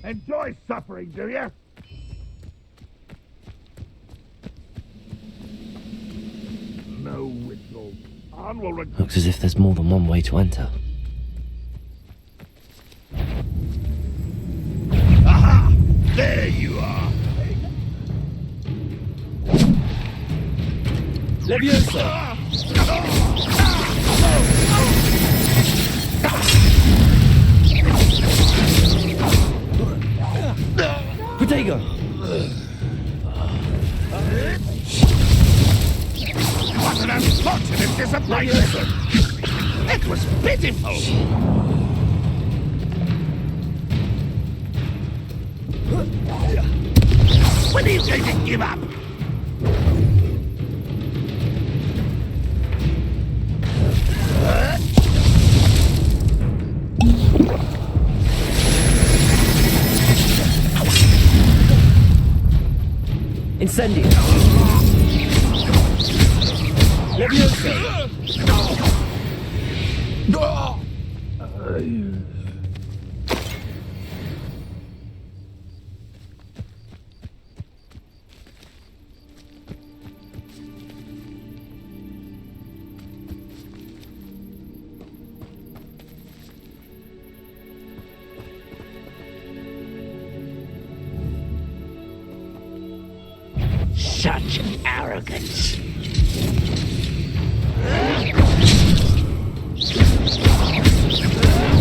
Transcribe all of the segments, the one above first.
Enjoy suffering, do you? No whistle. On will Looks as if there's more than one way to enter. Aha! There you are. Leviosa! Protego! What an unfortunate disappointment! It was pitiful! When are you going to give up? Incendio! Leviosa! Such arrogance!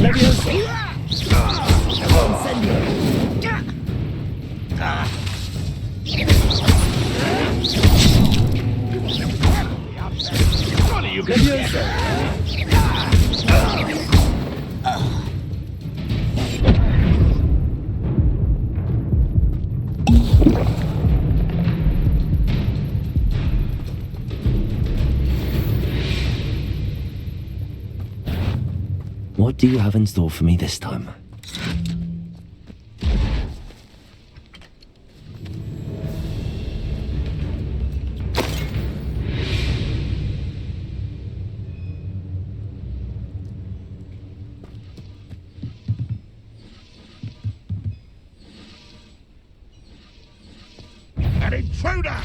Leviosa! Incendio! Surely you can Leviosa! What do you have in store for me this time? An intruder!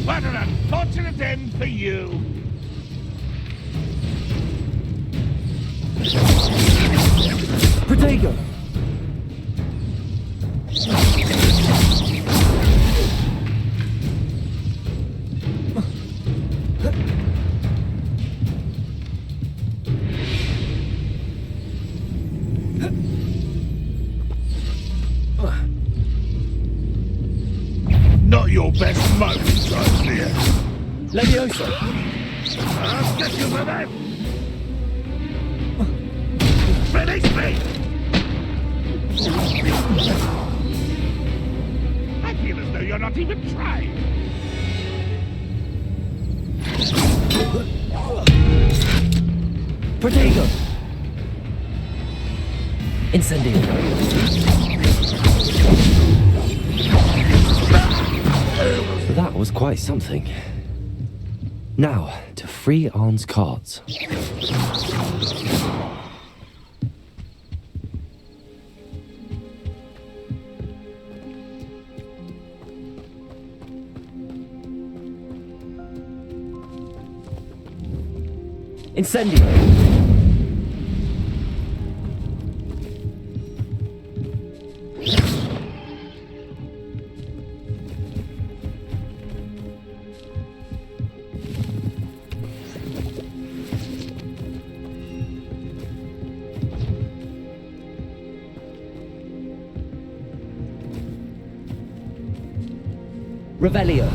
What an unfortunate end for you! Protego! Not your best moment, I fear. Leviosa! I'll get you for that! Release me! I feel as though you're not even trying. Protego! Incendio! That was quite something. Now, to free Arn's cards. Incendio! Revelio!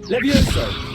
Leviosa!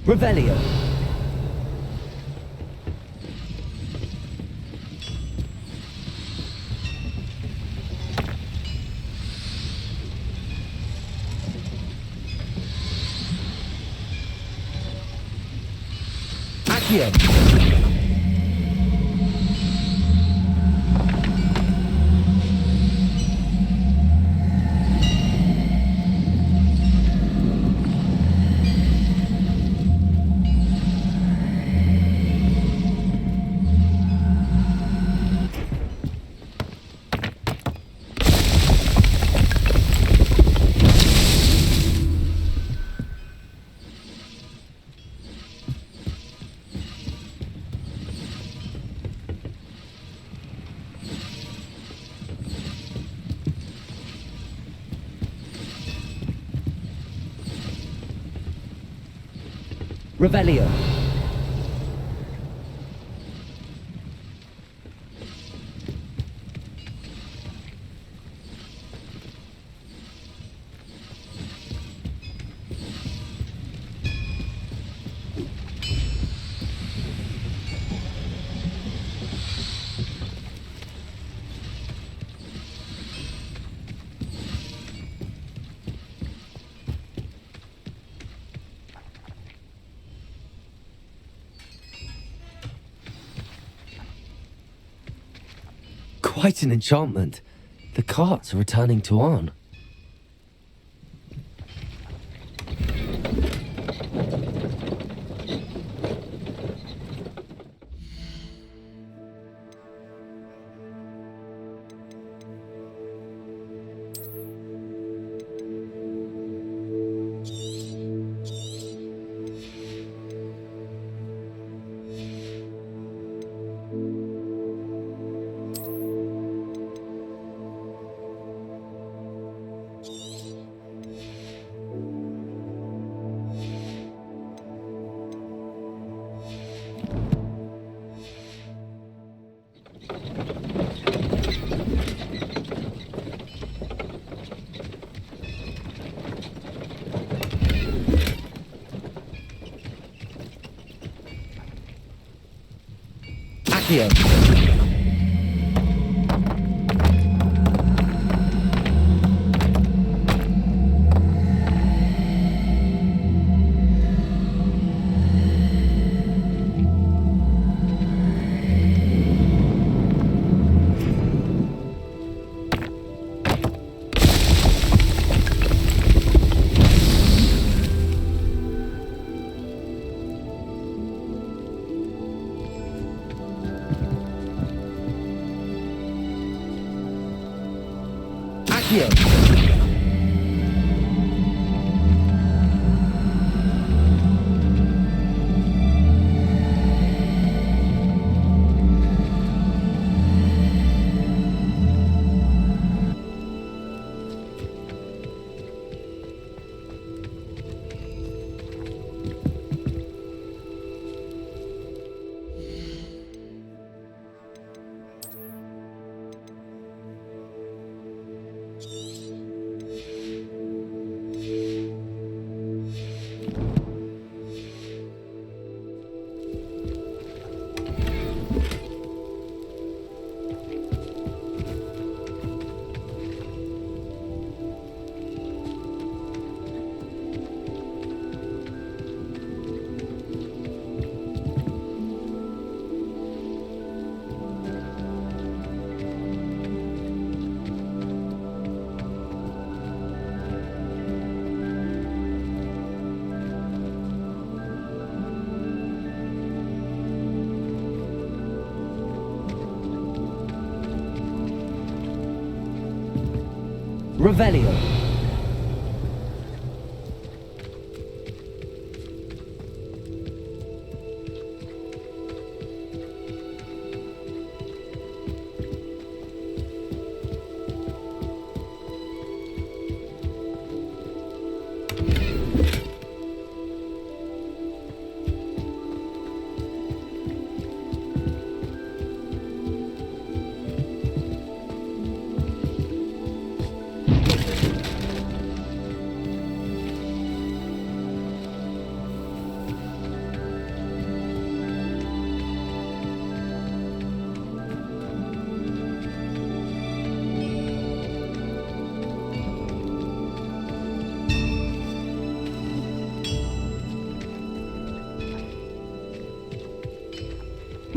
Revelio. Accio. Revelio. Quite an enchantment. The carts are returning to Arn. Accio. Accio. Revelio.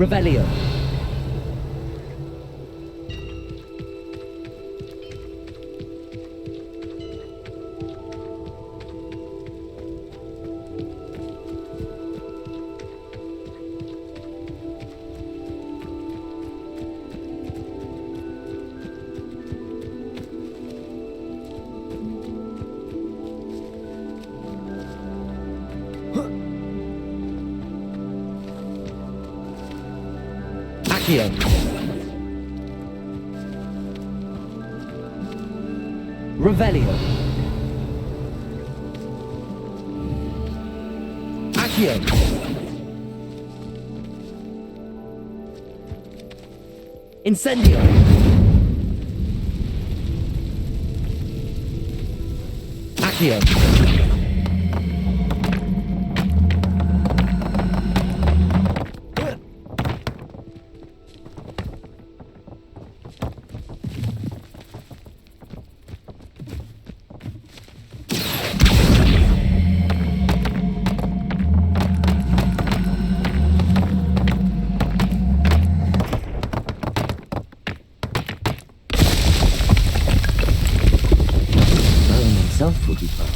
Revelio. Accio. Revelio. Accio. Incendio. Accio. Merlin himself would be fine.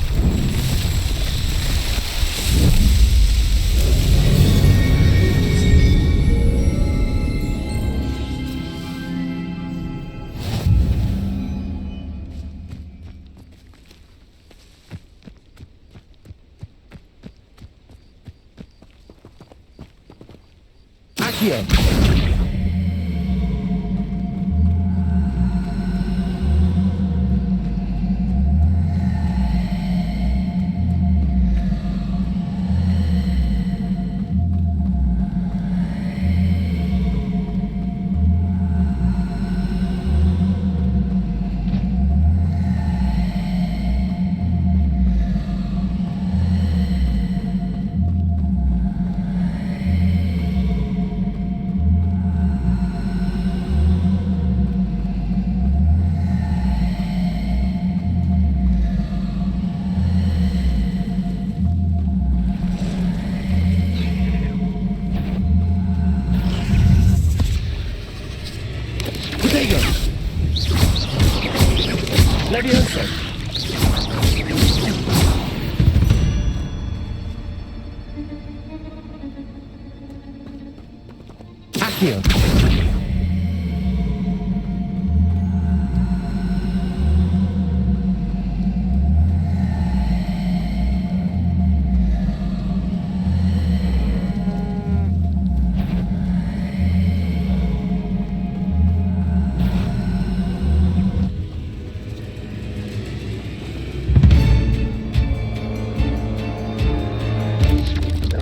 Accio. Protego. Levioso. Accio.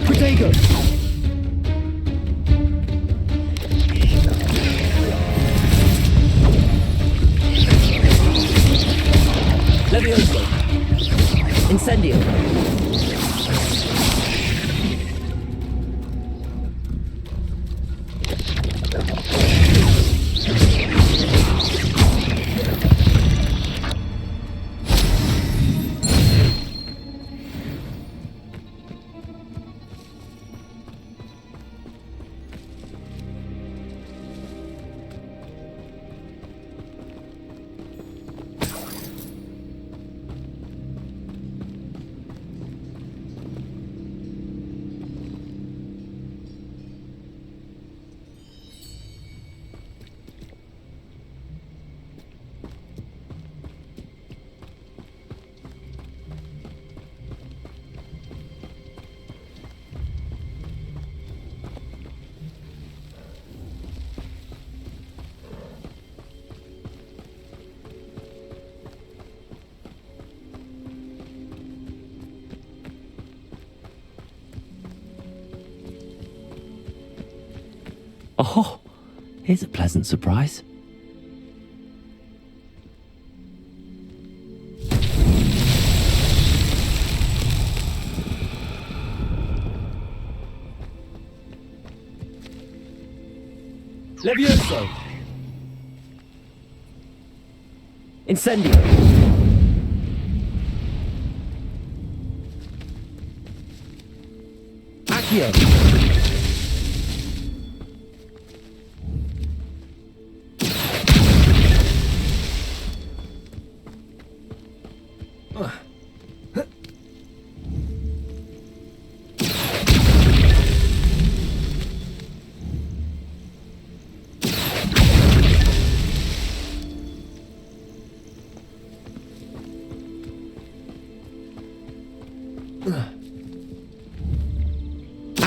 Protego. Levioso. Incendio. Oh, here's a pleasant surprise. Levioso. Incendio. Accio.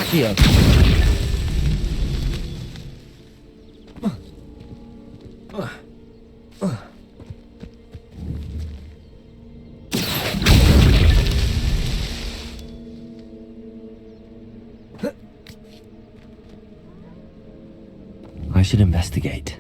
Accio. I should investigate.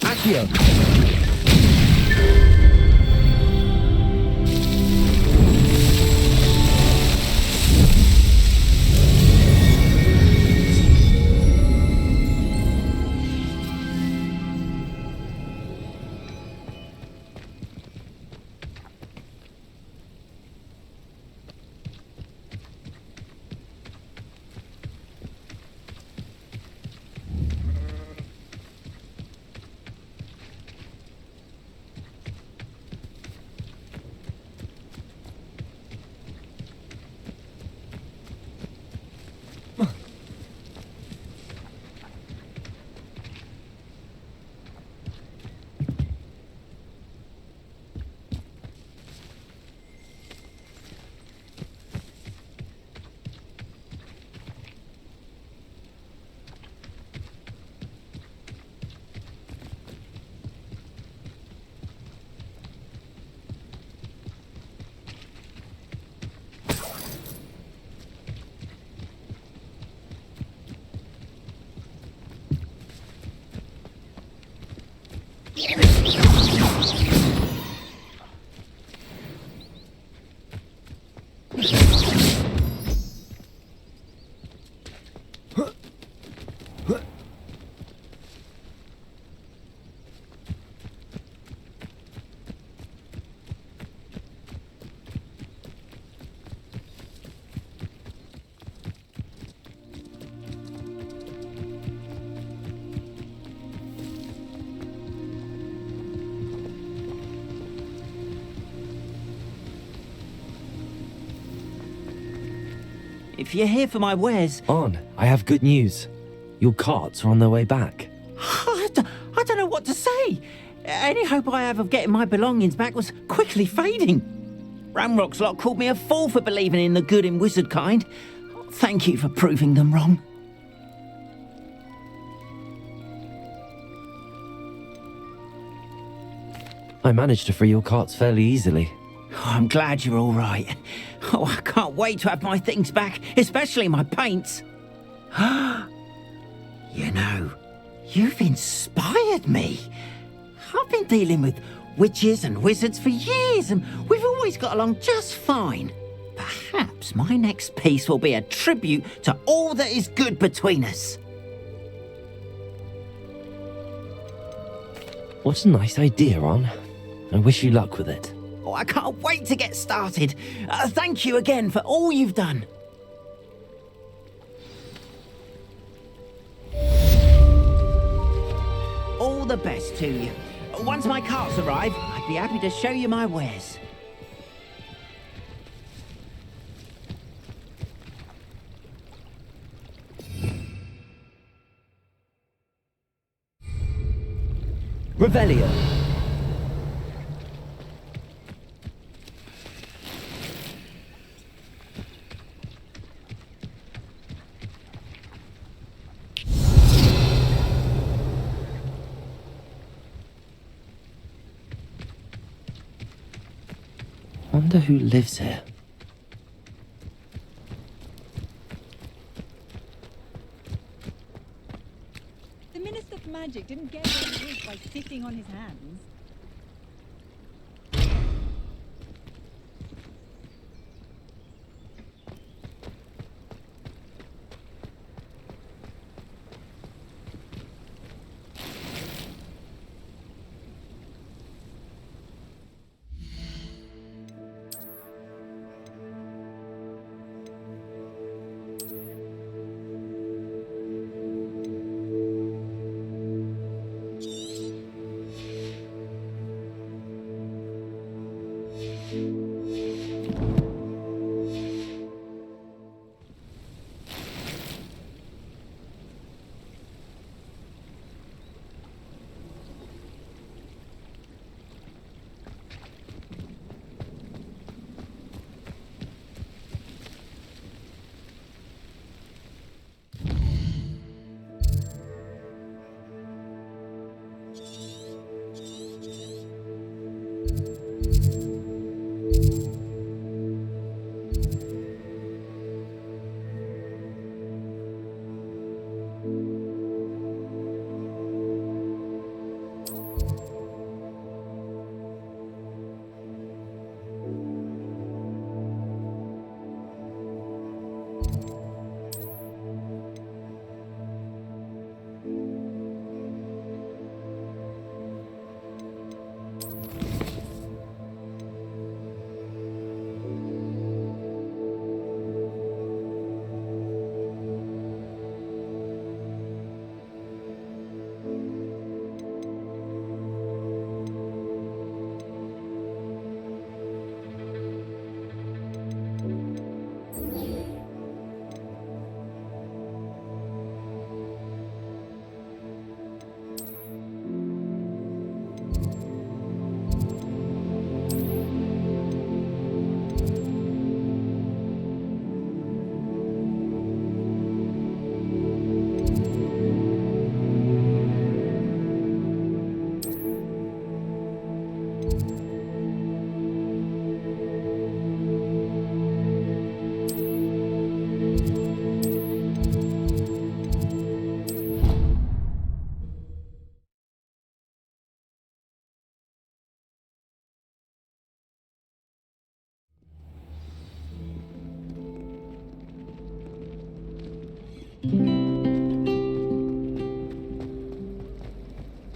Accio. If you're here for my wares, On, I have good news. Your carts are on their way back. I don't know what to say. Any hope I have of getting my belongings back was quickly fading. Ramrock's lot called me a fool for believing in the good in wizard kind. Thank you for proving them wrong. I managed to free your carts fairly easily. Oh, I'm glad you're all right. Oh, I can't wait to have my things back, especially my paints. You know, you've inspired me. I've been dealing with witches and wizards for years, and we've always got along just fine. Perhaps my next piece will be a tribute to all that is good between us. What a nice idea, Ron. I wish you luck with it. Oh, I can't wait to get started. Thank you again for all you've done. All the best to you. Once my carts arrive, I'd be happy to show you my wares. Revelio. Wonder who lives here. The Minister for Magic didn't get where he is by sitting on his hands.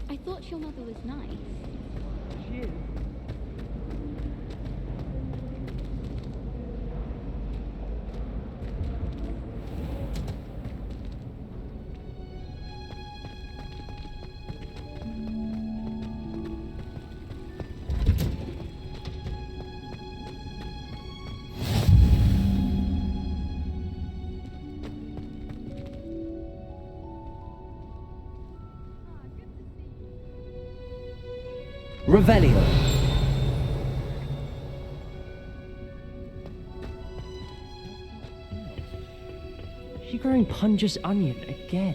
I thought your mother was nice. Revelio. She growing Punja's onion again.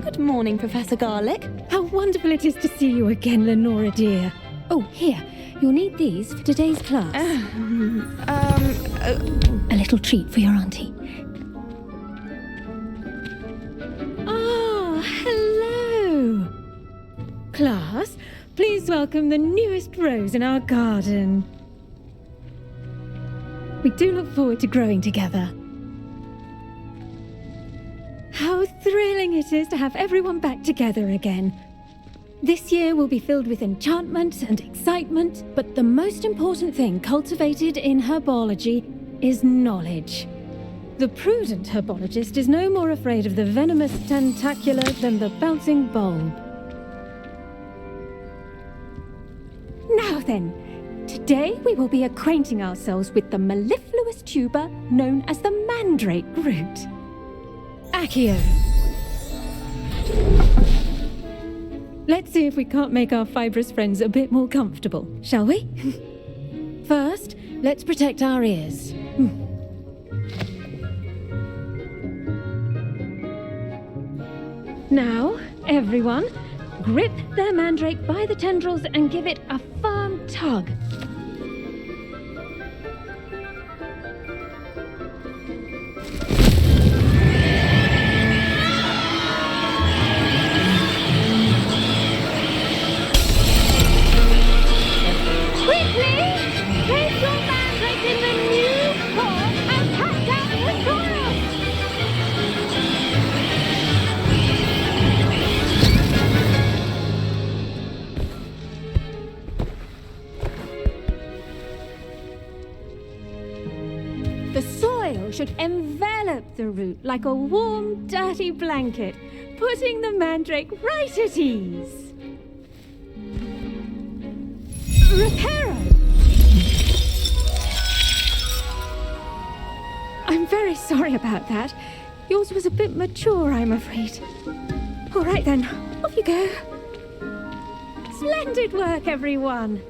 Good morning, Professor Garlic. How wonderful it is to see you again, Lenora dear. Oh, here, you'll need these for today's class. A little treat for your auntie. Ah, hello. Class, please welcome the newest rose in our garden. We do look forward to growing together. How thrilling it is to have everyone back together again. This year will be filled with enchantment and excitement, but the most important thing cultivated in herbology is knowledge. The prudent herbologist is no more afraid of the venomous tentacular than the bouncing bulb. Now then, today we will be acquainting ourselves with the mellifluous tuber known as the mandrake root. Accio. Let's see if we can't make our fibrous friends a bit more comfortable, shall we? First, let's protect our ears. Now, everyone, grip their mandrake by the tendrils and give it a firm tug. Quickly, place your mandrake in the new pot and pack down the soil. The soil should envelop the root like a warm, dirty blanket, putting the mandrake right at ease. Reparo! I'm very sorry about that. Yours was a bit mature, I'm afraid. All right then, off you go. Splendid work, everyone!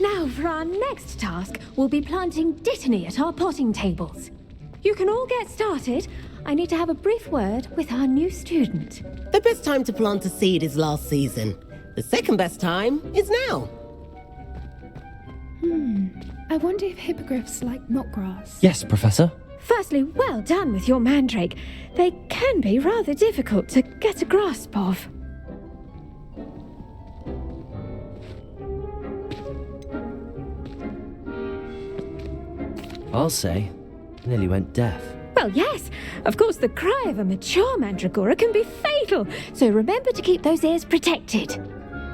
Now, for our next task, we'll be planting dittany at our potting tables. You can all get started. I need to have a brief word with our new student. The best time to plant a seed is last season. The second best time is now. I wonder if hippogriffs like knotgrass. Yes, Professor. Firstly, well done with your mandrake. They can be rather difficult to get a grasp of. I'll say, nearly went deaf. Well, yes. Of course, the cry of a mature mandragora can be fatal, so remember to keep those ears protected.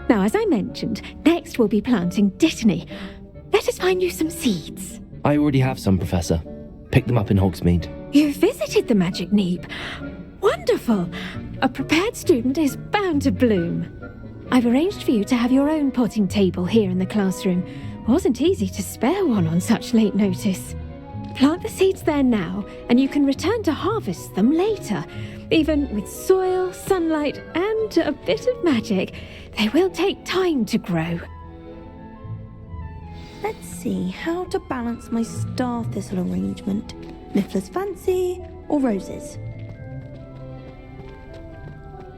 Now, as I mentioned, next we'll be planting dittany. Let us find you some seeds. I already have some, Professor. Picked them up in Hogsmeade. You visited the Magic Neep. Wonderful. A prepared student is bound to bloom. I've arranged for you to have your own potting table here in the classroom. Wasn't easy to spare one on such late notice. Plant the seeds there now, and you can return to harvest them later. Even with soil, sunlight, and a bit of magic, they will take time to grow. Let's see how to balance my star thistle arrangement. Niffler's Fancy or roses?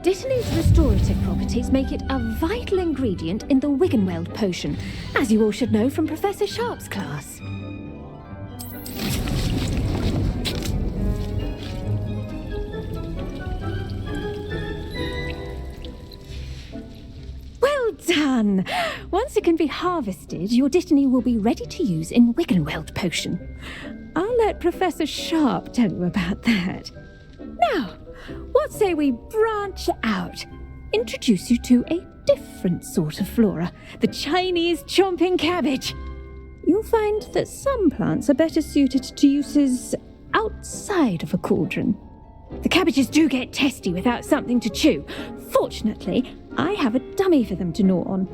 Dittany's restorative properties make it a vital ingredient in the Wiggenweld potion, as you all should know from Professor Sharp's class. Well done! Once it can be harvested, your dittany will be ready to use in Wiggenweld potion. I'll let Professor Sharp tell you about that. Now, what say we branch out? Introduce you to a different sort of flora, the Chinese chomping cabbage. You'll find that some plants are better suited to uses outside of a cauldron. The cabbages do get testy without something to chew. Fortunately, I have a dummy for them to gnaw on.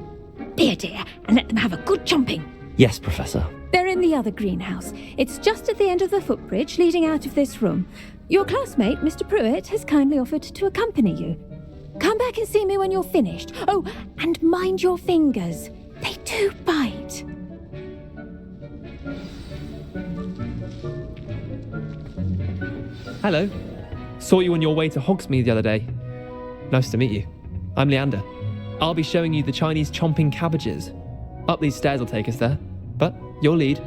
Be a dear and let them have a good chomping. Yes, Professor. They're in the other greenhouse. It's just at the end of the footbridge leading out of this room. Your classmate, Mr. Pruitt, has kindly offered to accompany you. Come back and see me when you're finished. Oh, and mind your fingers. They do bite. Hello. Saw you on your way to Hogsmeade the other day. Nice to meet you. I'm Leander. I'll be showing you the Chinese chomping cabbages. Up these stairs will take us there, but you'll lead.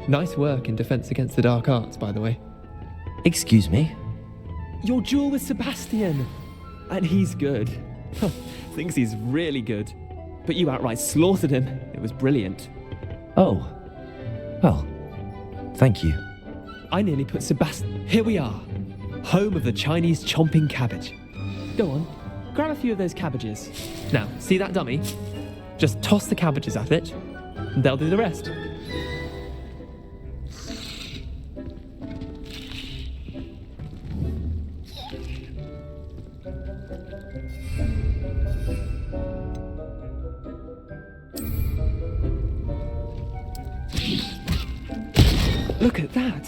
Nice work in Defense Against the Dark Arts, by the way. Excuse me? Your duel with Sebastian! And he's good. Thinks he's really good. But you outright slaughtered him. It was brilliant. Oh. Well, thank you. I nearly put Sebastian... Here we are. Home of the Chinese chomping cabbage. Go on. grab a few of those cabbages. Now, see that dummy? Just toss the cabbages at it, and they'll do the rest. Look at that!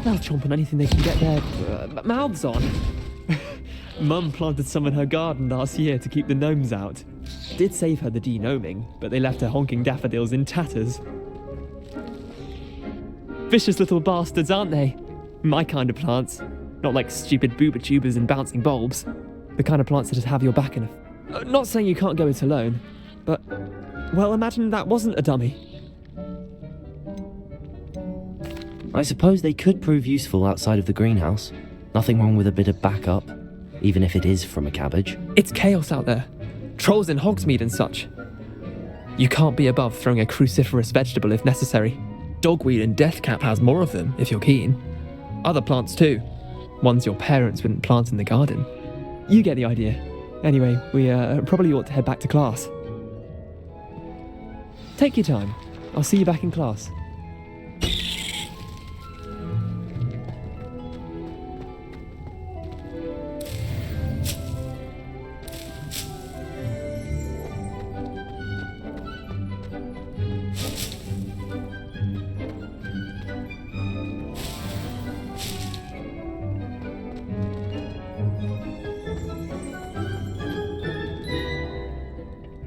They'll chomp on anything they can get their mouths on. Mum planted some in her garden last year to keep the gnomes out. Did save her the de-gnoming, but they left her honking daffodils in tatters. Vicious little bastards, aren't they? My kind of plants. Not like stupid booba tubers and bouncing bulbs. The kind of plants that just have your back in a... Not saying you can't go it alone, but... Well, imagine that wasn't a dummy. I suppose they could prove useful outside of the greenhouse. Nothing wrong with a bit of backup, even if it is from a cabbage. It's chaos out there. Trolls in Hogsmeade and such. You can't be above throwing a cruciferous vegetable if necessary. Dogweed and deathcap has more of them, if you're keen. Other plants too. Ones your parents wouldn't plant in the garden. You get the idea. Anyway, we probably ought to head back to class. Take your time. I'll see you back in class.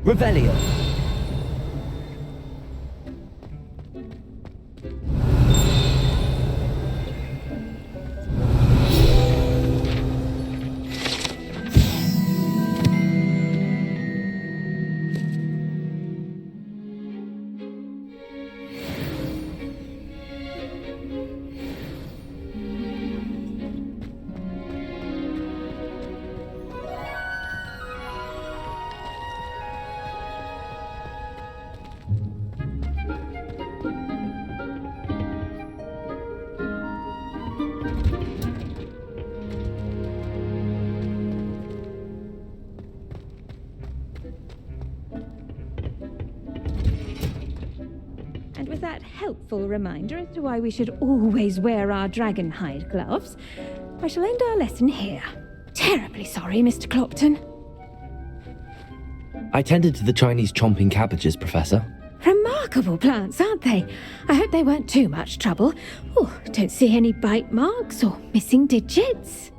Revelio. And with that helpful reminder as to why we should always wear our dragon hide gloves, I shall end our lesson here. Terribly sorry, Mr. Clopton. I tended to the Chinese chomping cabbages, Professor. Remarkable plants, aren't they? I hope they weren't too much trouble. Oh, don't see any bite marks or missing digits.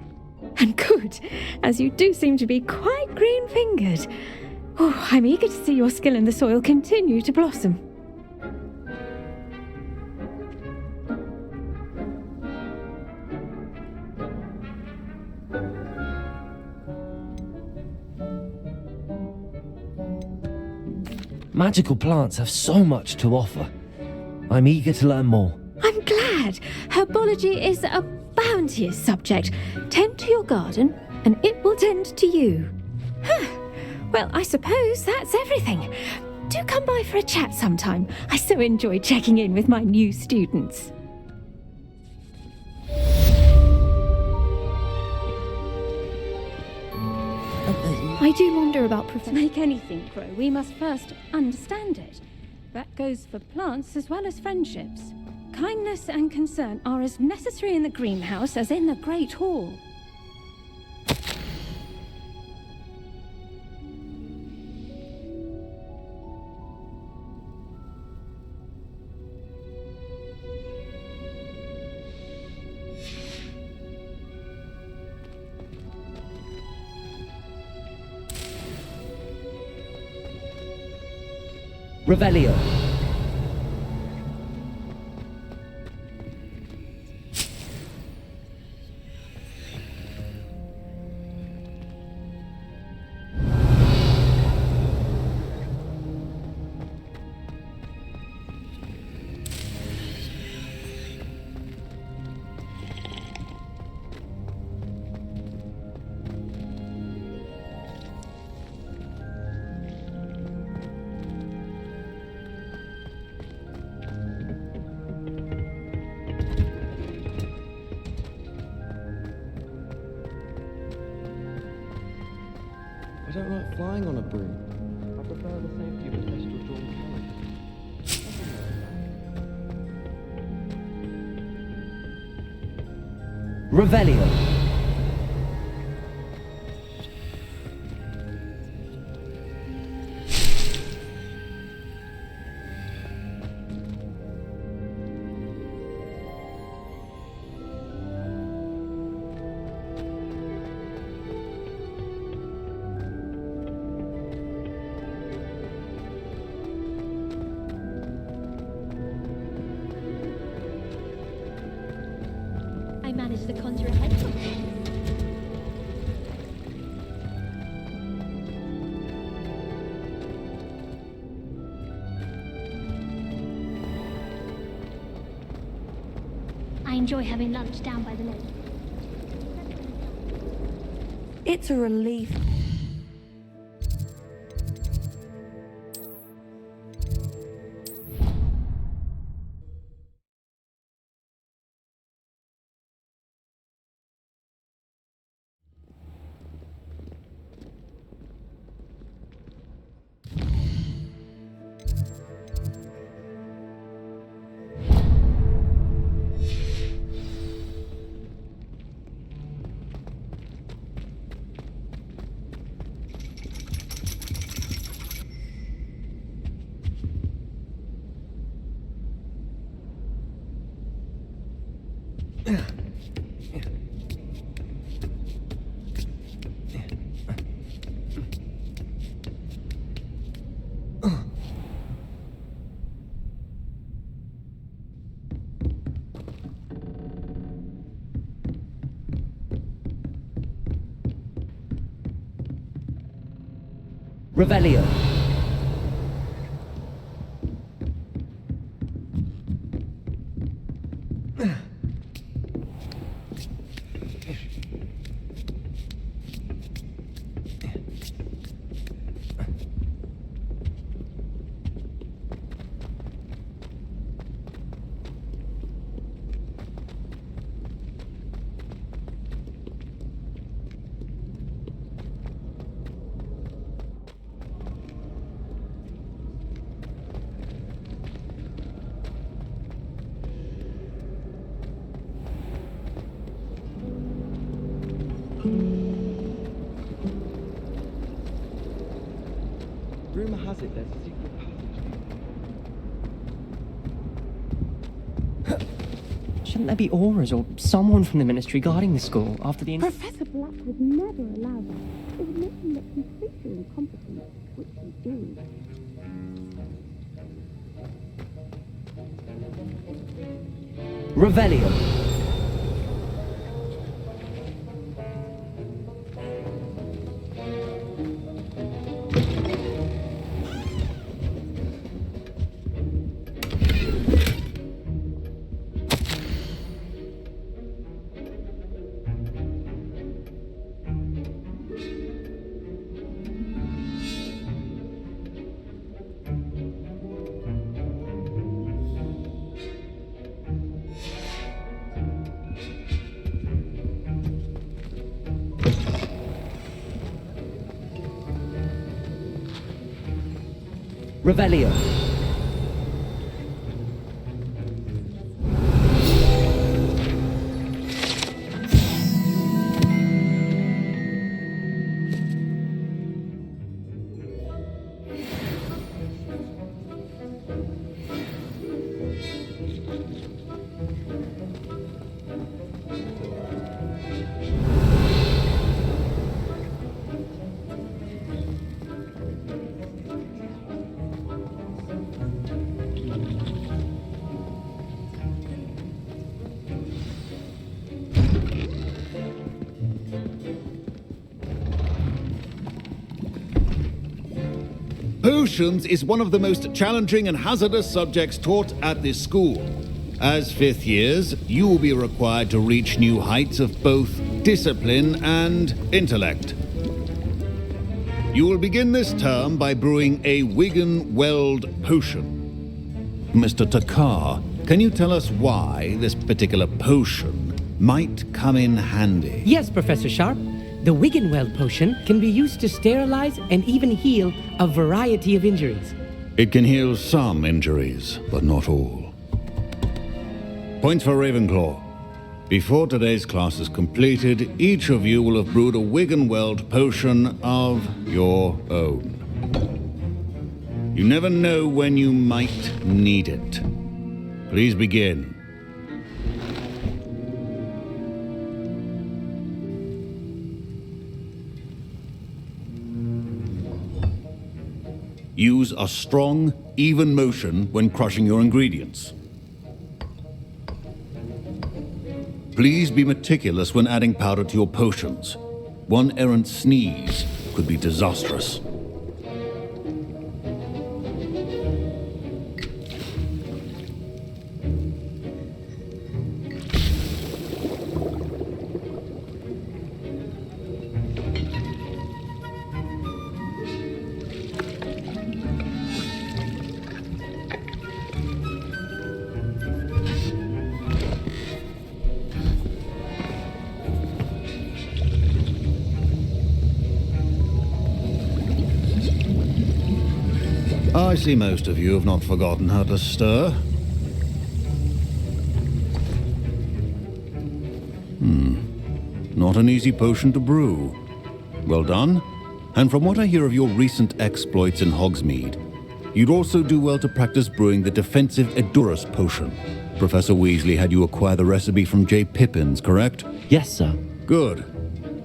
And good, as you do seem to be quite green-fingered. Oh, I'm eager to see your skill in the soil continue to blossom. Magical plants have so much to offer. I'm eager to learn more. I'm glad. Herbology is a bounteous subject. Tend to your garden, and it will tend to you. Well, I suppose that's everything. Do come by for a chat sometime. I so enjoy checking in with my new students. I do wonder about To make anything grow, we must first understand it. That goes for plants as well as friendships. Kindness and concern are as necessary in the greenhouse as in the Great Hall. Revelio. don't like flying on a broom. I prefer the safety of a textual-drawn carriage. Revelio. I managed to conjure a hedgehog. I enjoy having lunch down by the lake. It's a relief. Revelio. Rumour has it there's a secret passage. Shouldn't there be auras or someone from the ministry guarding the school after the... Professor Black would never allow that. It would make him look completely incompetent, which he is. Revelio. Revelio. Potions is one of the most challenging and hazardous subjects taught at this school. As fifth years, you will be required to reach new heights of both discipline and intellect. You will begin this term by brewing a Wiggen-Weld potion. Mr. Takar, can you tell us why this particular potion might come in handy? Yes, Professor Sharp. The Wiggenweld potion can be used to sterilize and even heal a variety of injuries. It can heal some injuries, but not all. Points for Ravenclaw. Before today's class is completed, each of you will have brewed a Wiggenweld potion of your own. You never know when you might need it. Please begin. Use a strong, even motion when crushing your ingredients. Please be meticulous when adding powder to your potions. One errant sneeze could be disastrous. I see most of you have not forgotten how to stir. Not an easy potion to brew. Well done. And from what I hear of your recent exploits in Hogsmeade, you'd also do well to practice brewing the defensive Edurus potion. Professor Weasley had you acquire the recipe from J. Pippins, correct? Yes, sir. Good.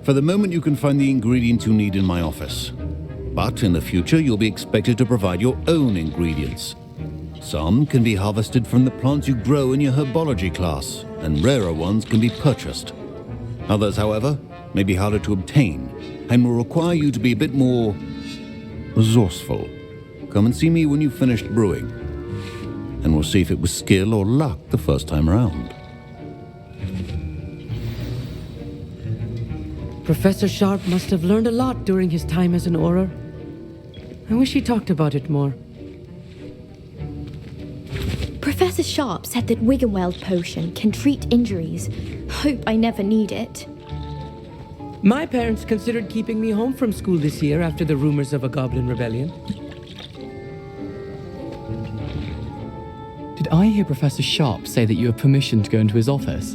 For the moment, you can find the ingredients you need in my office. But in the future, you'll be expected to provide your own ingredients. Some can be harvested from the plants you grow in your Herbology class, and rarer ones can be purchased. Others, however, may be harder to obtain, and will require you to be a bit more resourceful. Come and see me when you've finished brewing, and we'll see if it was skill or luck the first time around. Professor Sharp must have learned a lot during his time as an Auror. I wish he talked about it more. Professor Sharp said that Wiggenweld potion can treat injuries. Hope I never need it. My parents considered keeping me home from school this year after the rumors of a goblin rebellion. Did I hear Professor Sharp say that you have permission to go into his office?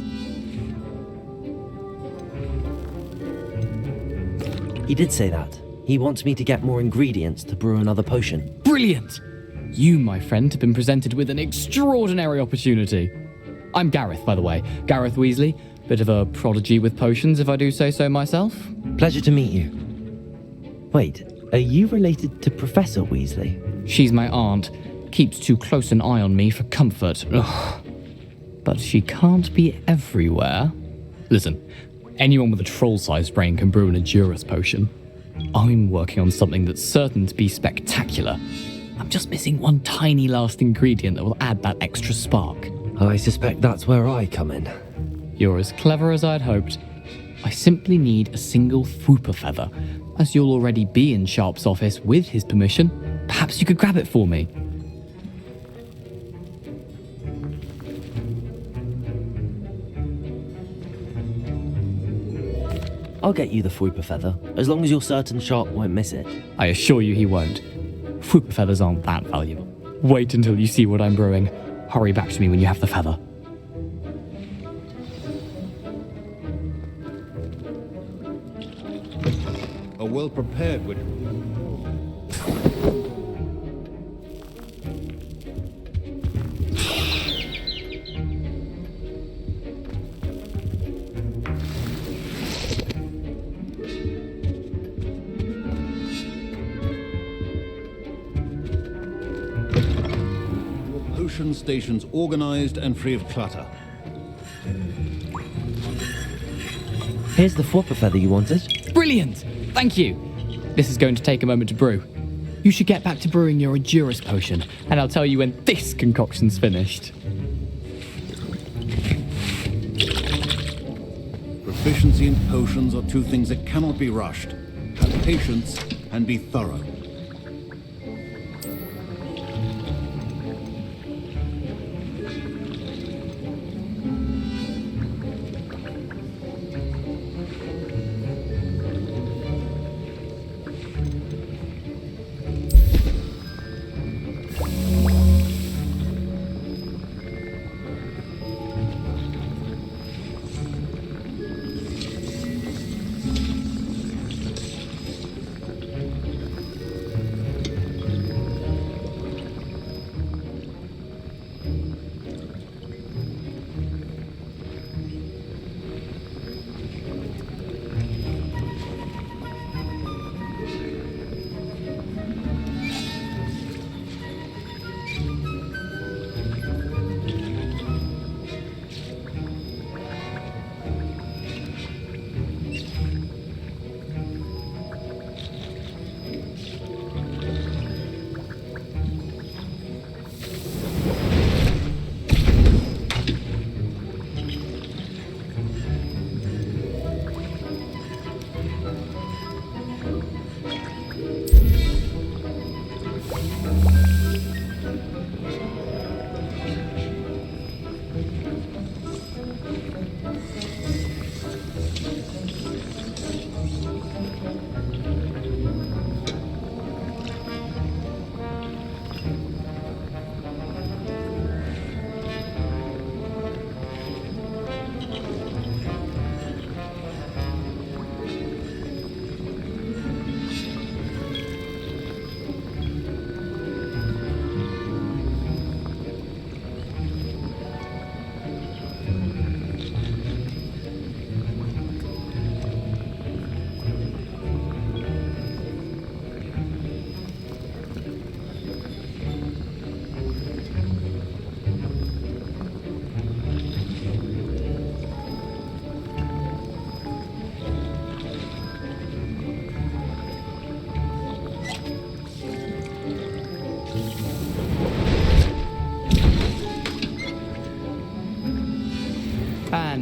He did say that. He wants me to get more ingredients to brew another potion. Brilliant! You, my friend, have been presented with an extraordinary opportunity. I'm Garreth, by the way. Garreth Weasley. Bit of a prodigy with potions, if I do say so myself. Pleasure to meet you. Wait, are you related to Professor Weasley? She's my aunt. Keeps too close an eye on me for comfort. Ugh. But she can't be everywhere. Listen, anyone with a troll-sized brain can brew an Edurus potion. I'm working on something that's certain to be spectacular. I'm just missing one tiny last ingredient that will add that extra spark. I suspect that's where I come in. You're as clever as I'd hoped. I simply need a single Fwooper feather. As you'll already be in Sharp's office with his permission, perhaps you could grab it for me. I'll get you the Fwooper feather, as long as you're certain Sharp won't miss it. I assure you he won't. Fwooper feathers aren't that valuable. Wait until you see what I'm brewing. Hurry back to me when you have the feather. A well-prepared witch. Potion stations organized and free of clutter. Here's the Fwooper feather you wanted. Brilliant! Thank you! This is going to take a moment to brew. You should get back to brewing your Edurus potion, and I'll tell you when this concoction's finished. Proficiency in potions are two things that cannot be rushed. Have patience and be thorough.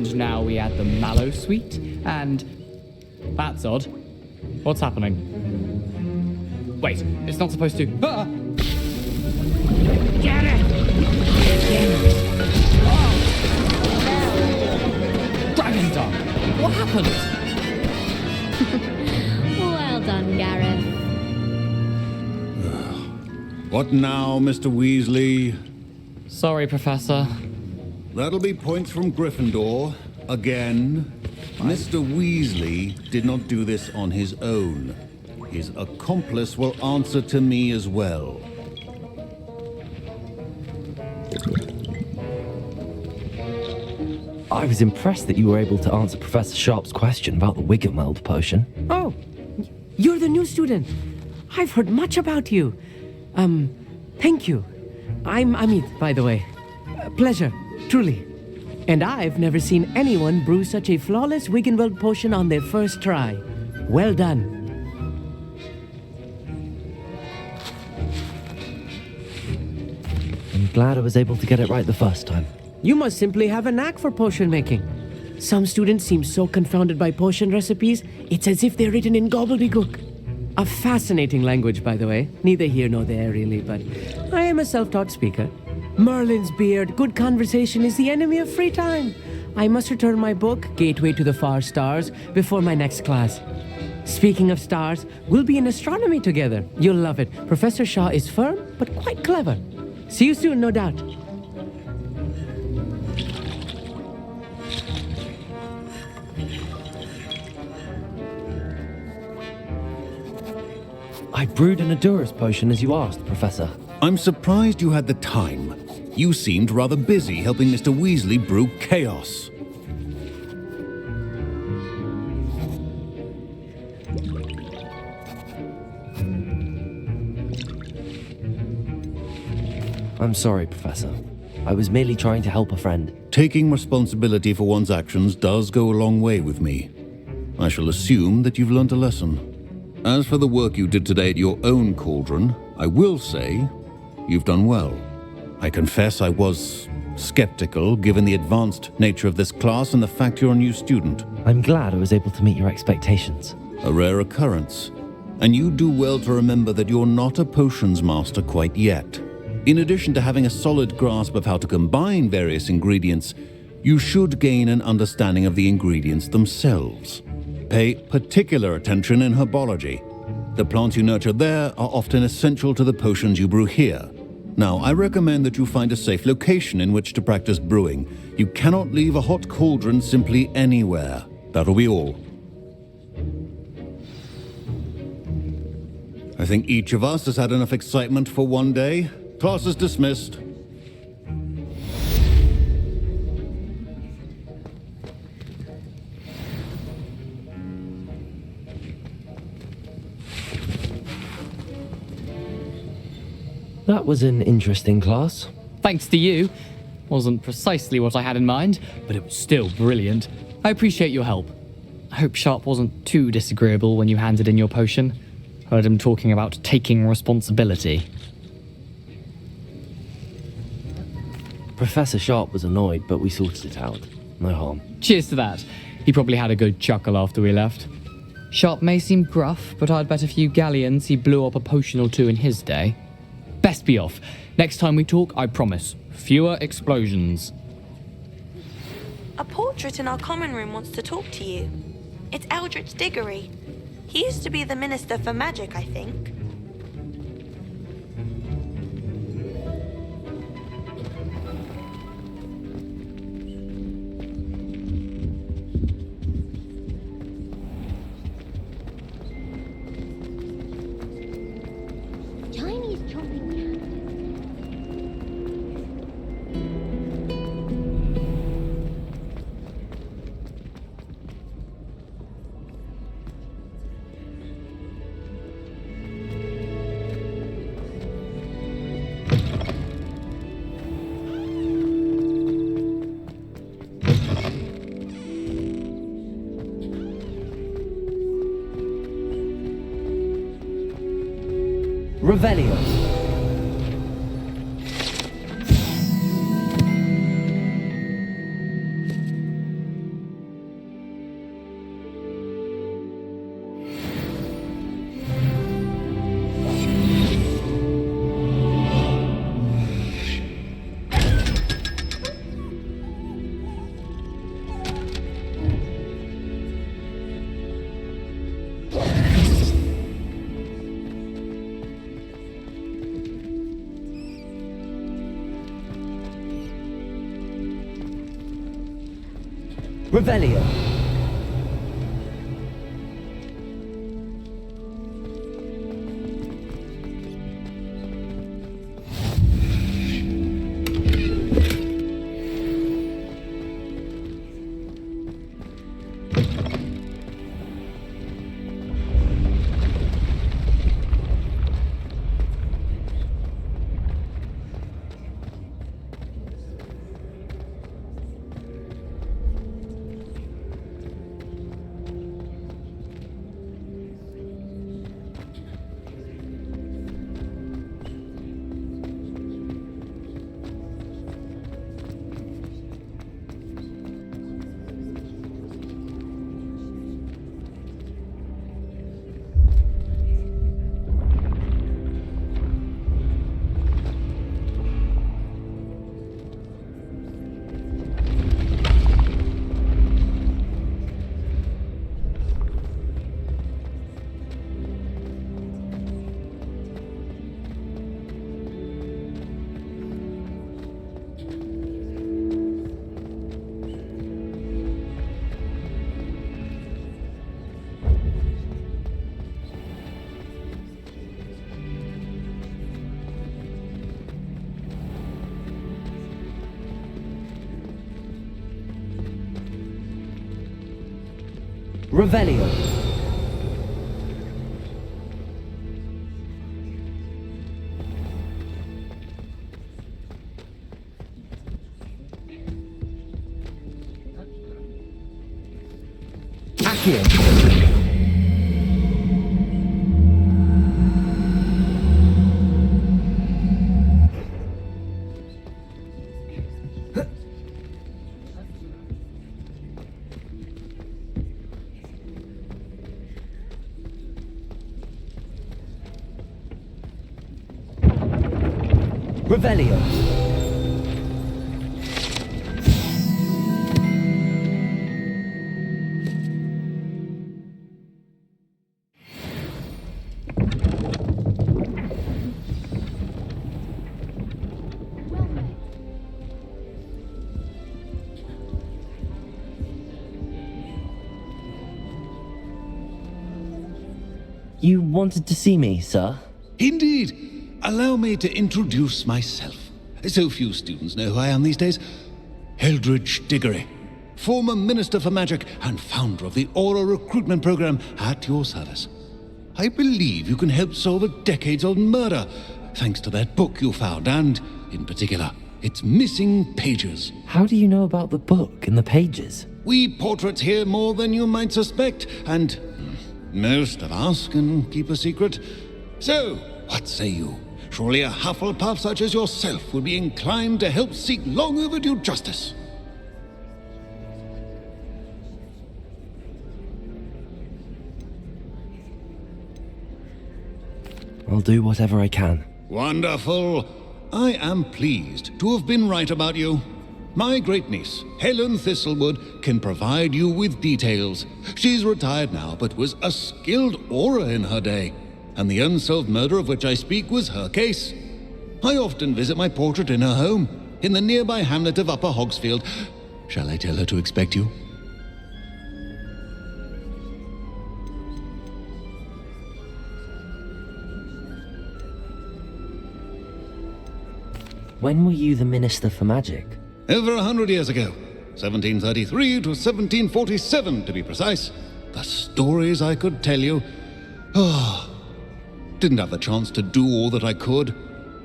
And now we add the mallow sweet, and... That's odd. What's happening? Wait, it's not supposed to... Ah! Get it! Dragon Tongue! What happened? Well done, Garreth. What now, Mr. Weasley? Sorry, Professor. That'll be points from Gryffindor. Again. Mr. Weasley did not do this on his own. His accomplice will answer to me as well. I was impressed that you were able to answer Professor Sharp's question about the Wiggenweld potion. Oh, you're the new student. I've heard much about you. Thank you. I'm Amit, by the way. Pleasure, truly. And I've never seen anyone brew such a flawless Wiggenweld potion on their first try. Well done. I'm glad I was able to get it right the first time. You must simply have a knack for potion making. Some students seem so confounded by potion recipes, it's as if they're written in gobbledygook. A fascinating language, by the way. Neither here nor there, really, but I am a self-taught speaker. Merlin's beard, good conversation is the enemy of free time. I must return my book, Gateway to the Far Stars, before my next class. Speaking of stars, we'll be in astronomy together. You'll love it. Professor Shaw is firm, but quite clever. See you soon, no doubt. I brewed an Adurus potion as you asked, Professor. I'm surprised you had the time. You seemed rather busy helping Mr. Weasley brew chaos. I'm sorry, Professor. I was merely trying to help a friend. Taking responsibility for one's actions does go a long way with me. I shall assume that you've learnt a lesson. As for the work you did today at your own cauldron, I will say you've done well. I confess I was skeptical given the advanced nature of this class and the fact you're a new student. I'm glad I was able to meet your expectations. A rare occurrence. And you do well to remember that you're not a potions master quite yet. In addition to having a solid grasp of how to combine various ingredients, you should gain an understanding of the ingredients themselves. Pay particular attention in herbology. The plants you nurture there are often essential to the potions you brew here. Now, I recommend that you find a safe location in which to practice brewing. You cannot leave a hot cauldron simply anywhere. That'll be all. I think each of us has had enough excitement for one day. Class is dismissed. That was an interesting class. Thanks to you. Wasn't precisely what I had in mind, but it was still brilliant. I appreciate your help. I hope Sharp wasn't too disagreeable when you handed in your potion. Heard him talking about taking responsibility. Professor Sharp was annoyed, but we sorted it out. No harm. Cheers to that. He probably had a good chuckle after we left. Sharp may seem gruff, but I'd bet a few galleons he blew up a potion or two in his day. Best be off. Next time we talk, I promise. Fewer explosions. A portrait in our common room wants to talk to you. It's Eldritch Diggory. He used to be the Minister for Magic, I think. Chinese chopping candles. Revelio. Revelio. Revelio. Accio. Revelio. You wanted to see me, sir? Indeed. Allow me to introduce myself. So few students know who I am these days. Eldridge Diggory, former Minister for Magic and founder of the Aura recruitment program, at your service. I believe you can help solve a decades-old murder, thanks to that book you found, and, in particular, its missing pages. How do you know about the book and the pages? We portraits hear more than you might suspect, and most of us can keep a secret. So, what say you? Surely a Hufflepuff such as yourself would be inclined to help seek long overdue justice. I'll do whatever I can. Wonderful. I am pleased to have been right about you. My great-niece, Helen Thistlewood, can provide you with details. She's retired now, but was a skilled aura in her day. And the unsolved murder of which I speak was her case. I often visit my portrait in her home, in the nearby hamlet of Upper Hogsfield. Shall I tell her to expect you? When were you the Minister for Magic? Over 100 years ago. 1733 to 1747, to be precise. The stories I could tell you. Didn't have the chance to do all that I could.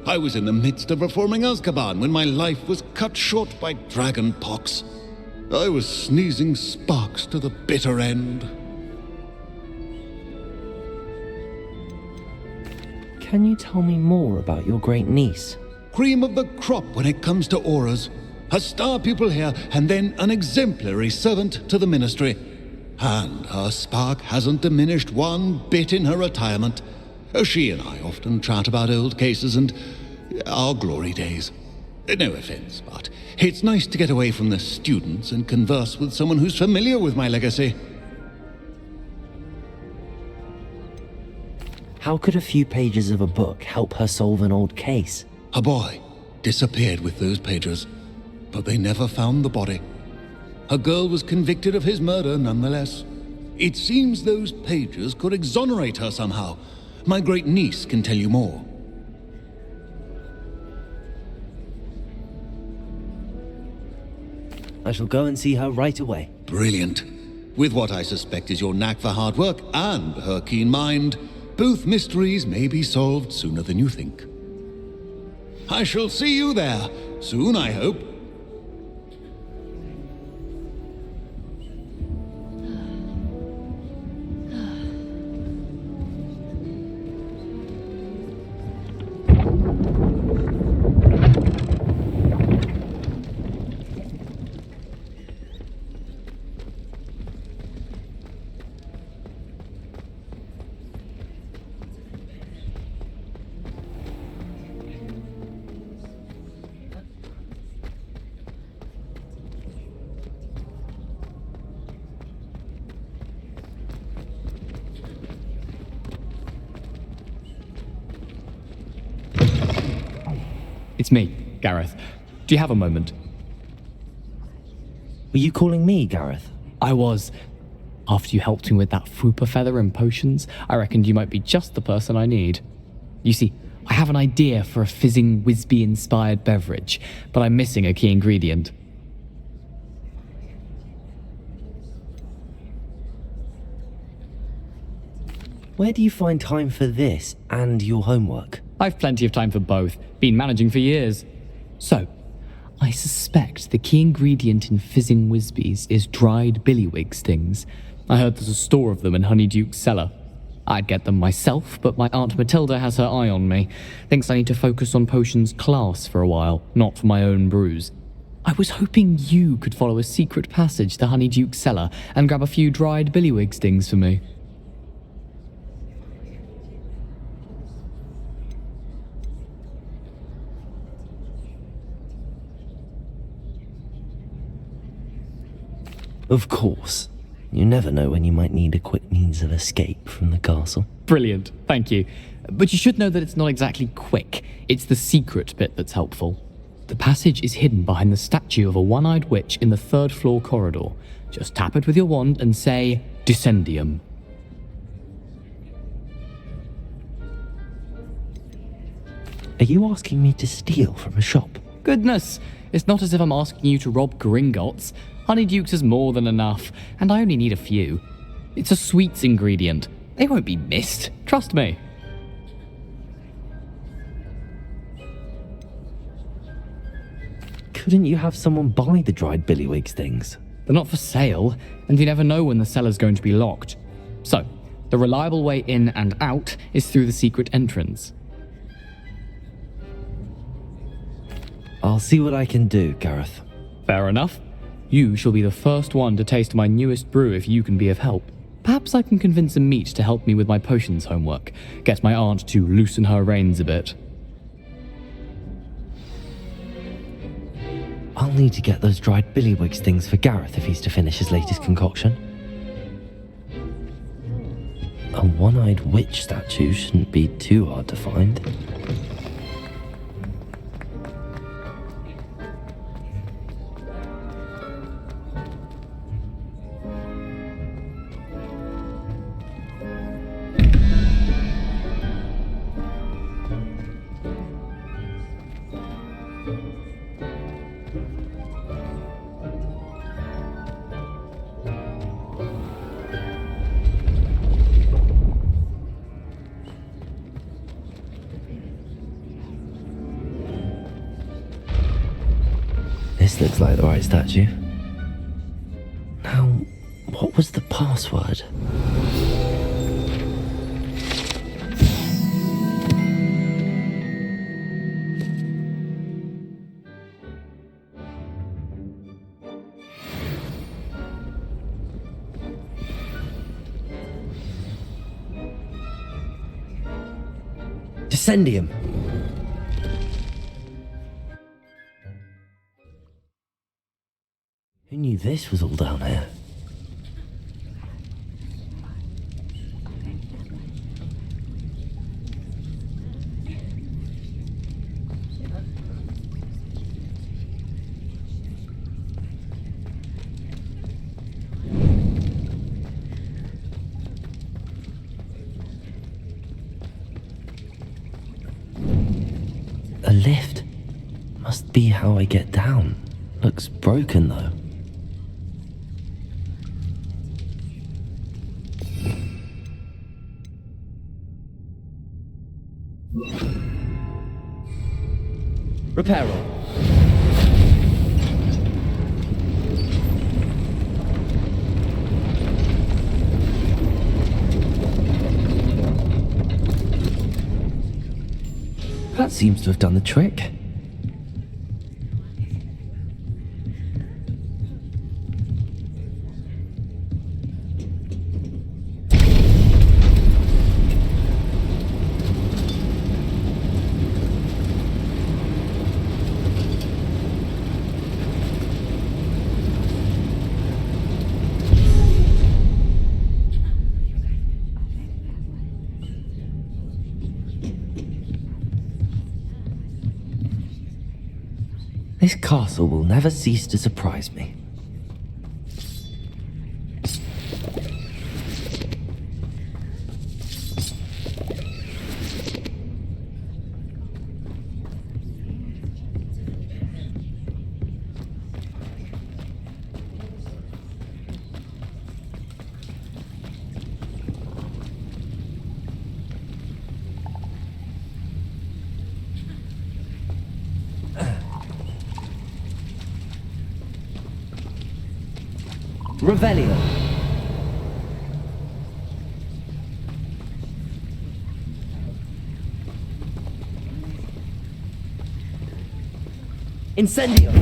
I was in the midst of reforming Azkaban when my life was cut short by dragon pox. I was sneezing sparks to the bitter end. Can you tell me more about your great niece? Cream of the crop when it comes to auras. A star pupil here, and then an exemplary servant to the ministry. And her spark hasn't diminished one bit in her retirement. She and I often chat about old cases and our glory days. No offense, but it's nice to get away from the students and converse with someone who's familiar with my legacy. How could a few pages of a book help her solve an old case? A boy disappeared with those pages, but they never found the body. A girl was convicted of his murder nonetheless. It seems those pages could exonerate her somehow. My great niece can tell you more. I shall go and see her right away. Brilliant. With what I suspect is your knack for hard work and her keen mind, both mysteries may be solved sooner than you think. I shall see you there, soon I hope. It's me, Garreth. Do you have a moment? Were you calling me, Garreth? I was. After you helped me with that Fupa feather and potions, I reckoned you might be just the person I need. You see, I have an idea for a fizzing Wisby-inspired beverage, but I'm missing a key ingredient. Where do you find time for this and your homework? I've plenty of time for both. Been managing for years. So, I suspect the key ingredient in fizzing Wisbies is dried billywig stings. I heard there's a store of them in Honeyduke's cellar. I'd get them myself, but my Aunt Matilda has her eye on me. Thinks I need to focus on potions class for a while, not for my own brews. I was hoping you could follow a secret passage to Honeyduke's cellar and grab a few dried billywig stings for me. Of course. You never know when you might need a quick means of escape from the castle. Brilliant, thank you. But you should know that it's not exactly quick. It's the secret bit that's helpful. The passage is hidden behind the statue of a one-eyed witch in the third-floor corridor. Just tap it with your wand and say, Descendium. Are you asking me to steal from a shop? Goodness, it's not as if I'm asking you to rob Gringotts. Honeyduke's is more than enough, and I only need a few. It's a sweets ingredient. They won't be missed, trust me. Couldn't you have someone buy the dried billywig stings? They're not for sale, and you never know when the cellar's going to be locked. So, the reliable way in and out is through the secret entrance. I'll see what I can do, Garreth. Fair enough. You shall be the first one to taste my newest brew if you can be of help. Perhaps I can convince a meat to help me with my potions homework. Get my aunt to loosen her reins a bit. I'll need to get those dried billywig stings for Garreth if he's to finish his latest concoction. A one-eyed witch statue shouldn't be too hard to find. This looks like the right statue. Now, what was the password? Descendium. Who knew this was all down here? be how I get down. Looks broken though. Repair. That seems to have done the trick. This castle will never cease to surprise me. Revelio. Incendio.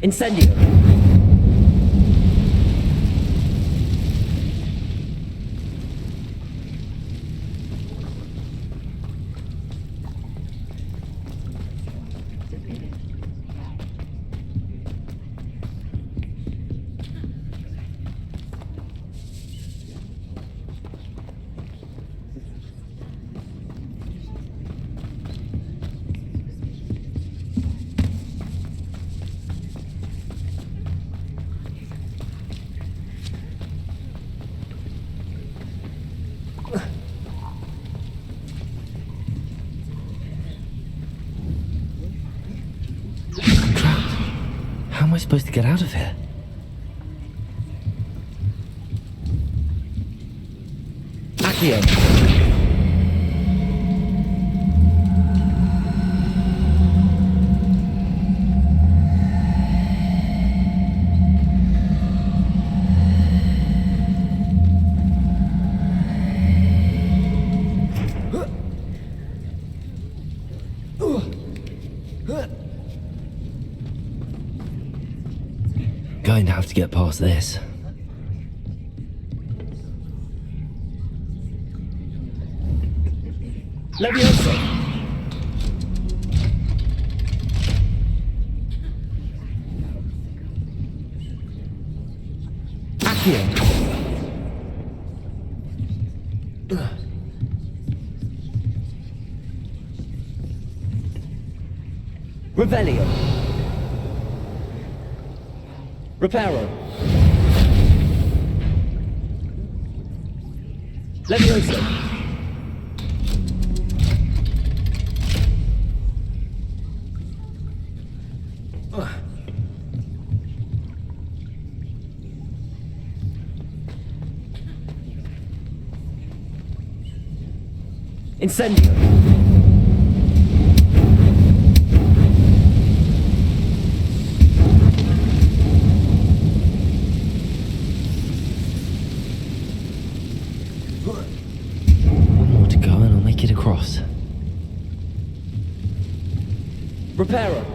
Incendio. How am I supposed to get out of here? Accio. Going to have to get past this. Levioso. Accio. Revelio. Reparo. Levioso. Incendio. One more to go and I'll make it across. Reparo.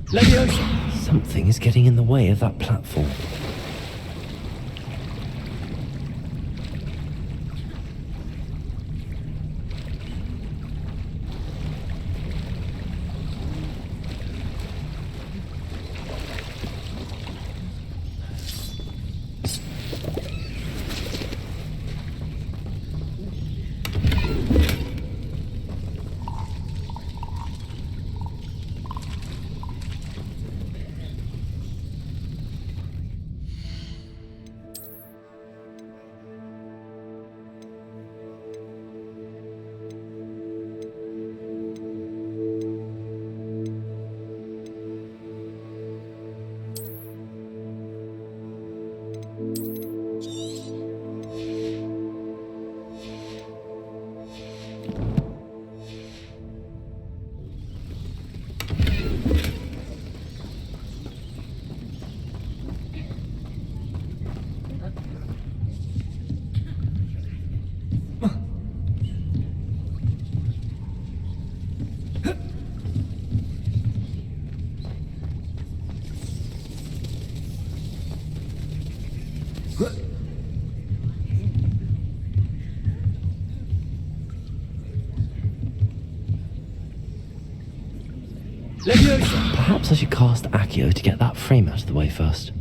Leviosa. Something is getting in the way of that platform. Perhaps I should cast Accio to get that frame out of the way first.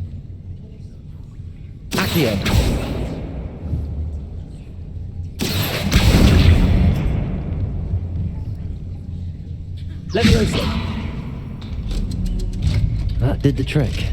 Accio! Leviosa! That did the trick.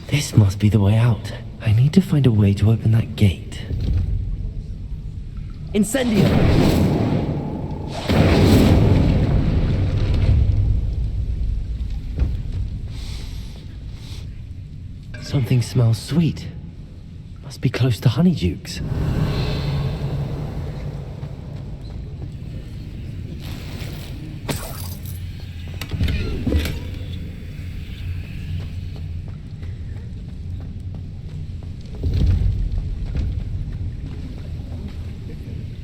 This must be the way out. I need to find a way to open that gate. Incendio! Something smells sweet. Must be close to Honeydukes.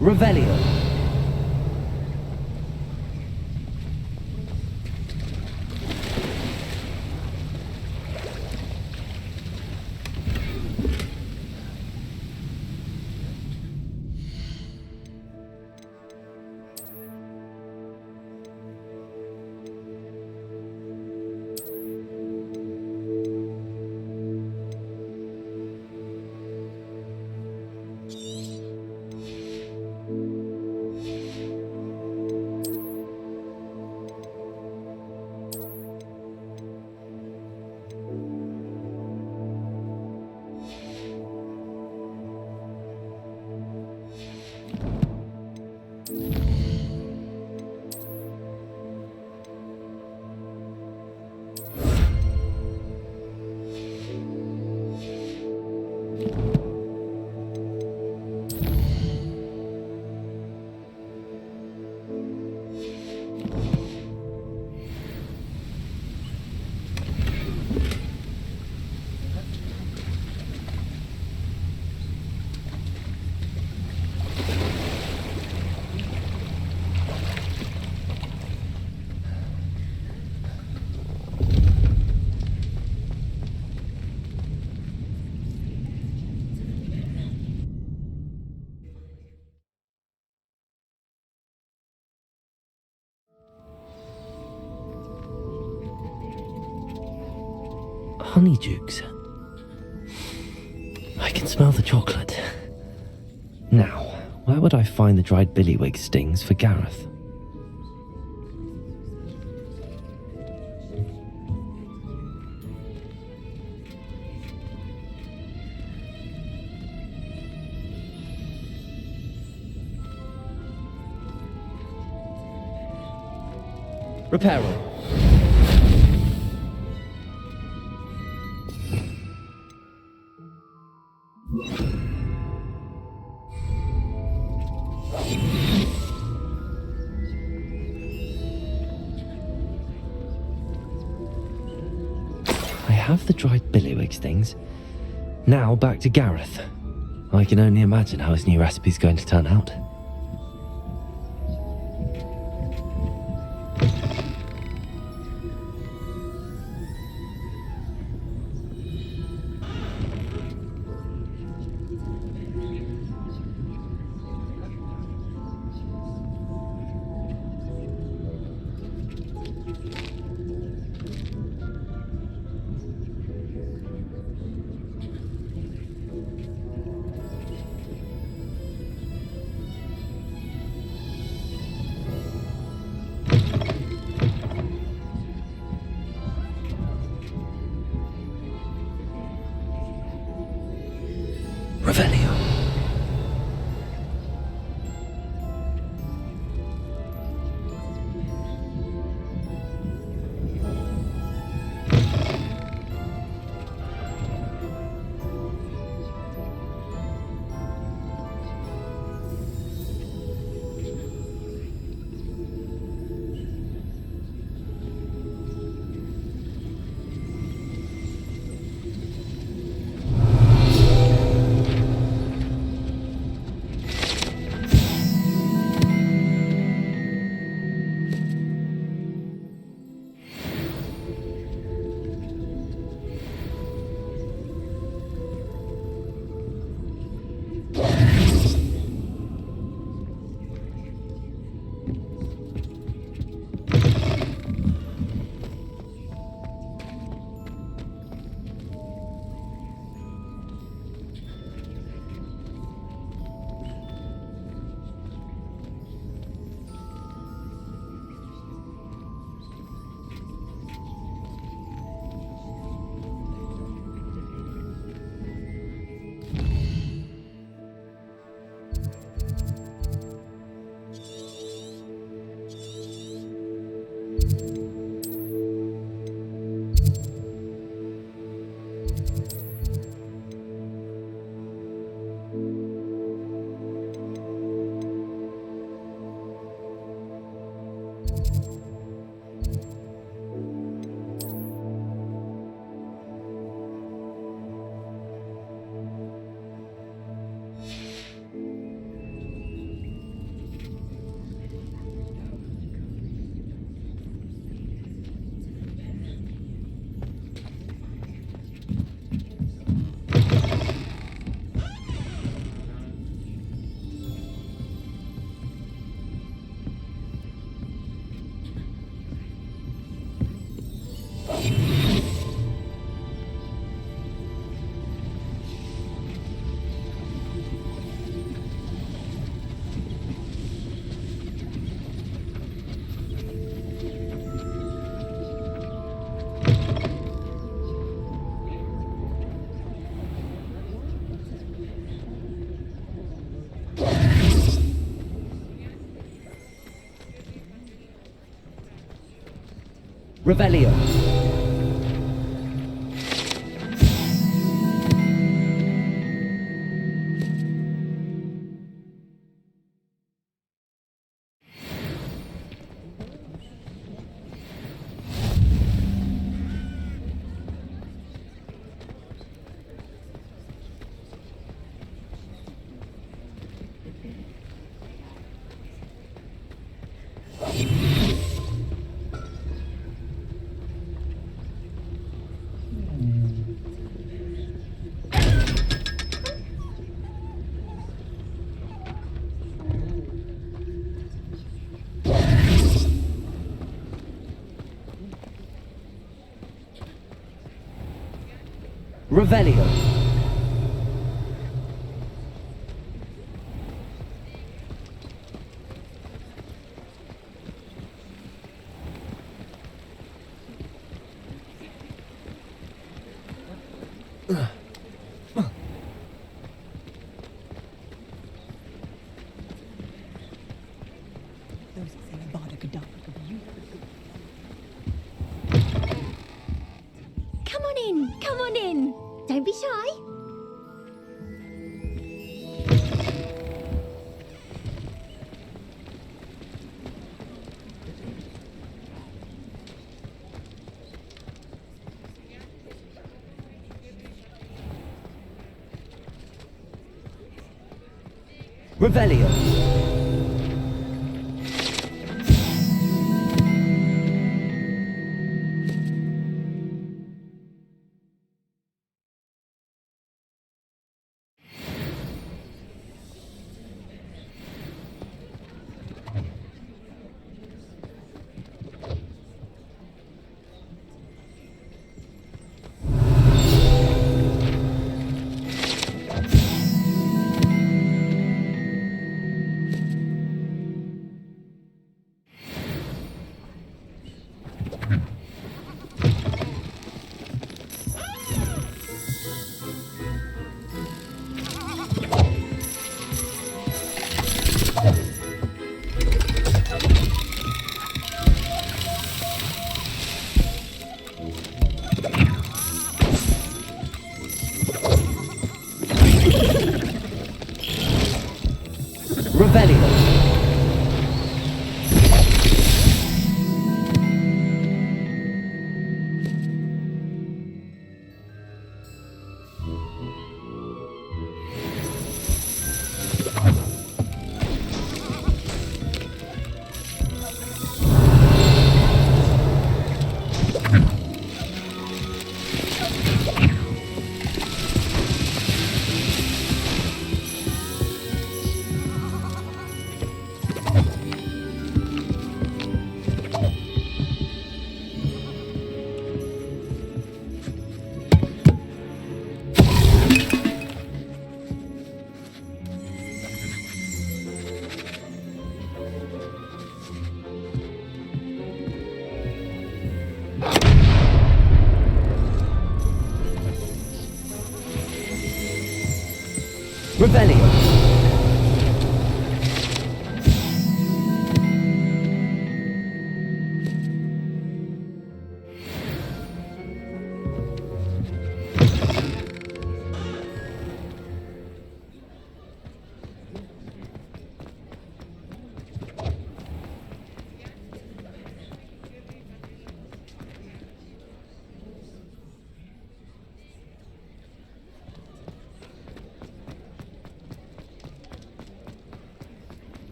Revelio. Revelio. Honeydukes. I can smell the chocolate. Now, where would I find the dried billywig stings for Garreth? Repairing. I have the dried billywig stings. Now back to Garreth. I can only imagine how his new recipe's going to turn out. Revelio. Revelio. Revelio. Come on in, come on in. Don't be shy. Revelio. Revelio.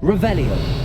Revelio.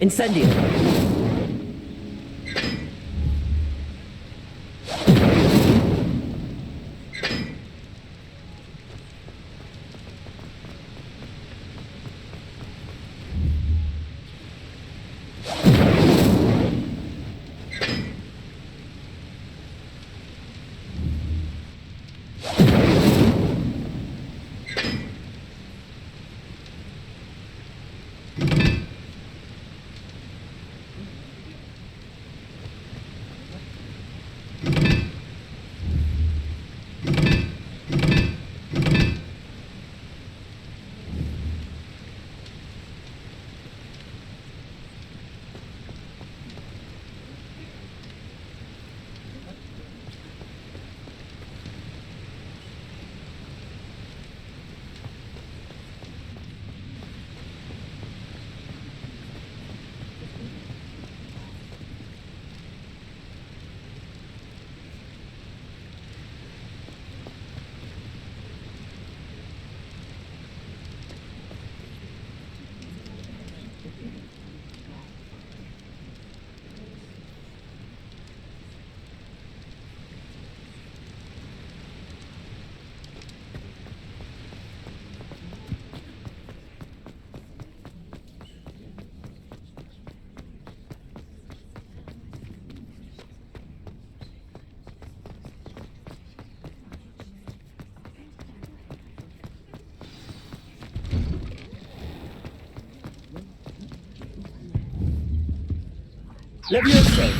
Incendio. Levioso.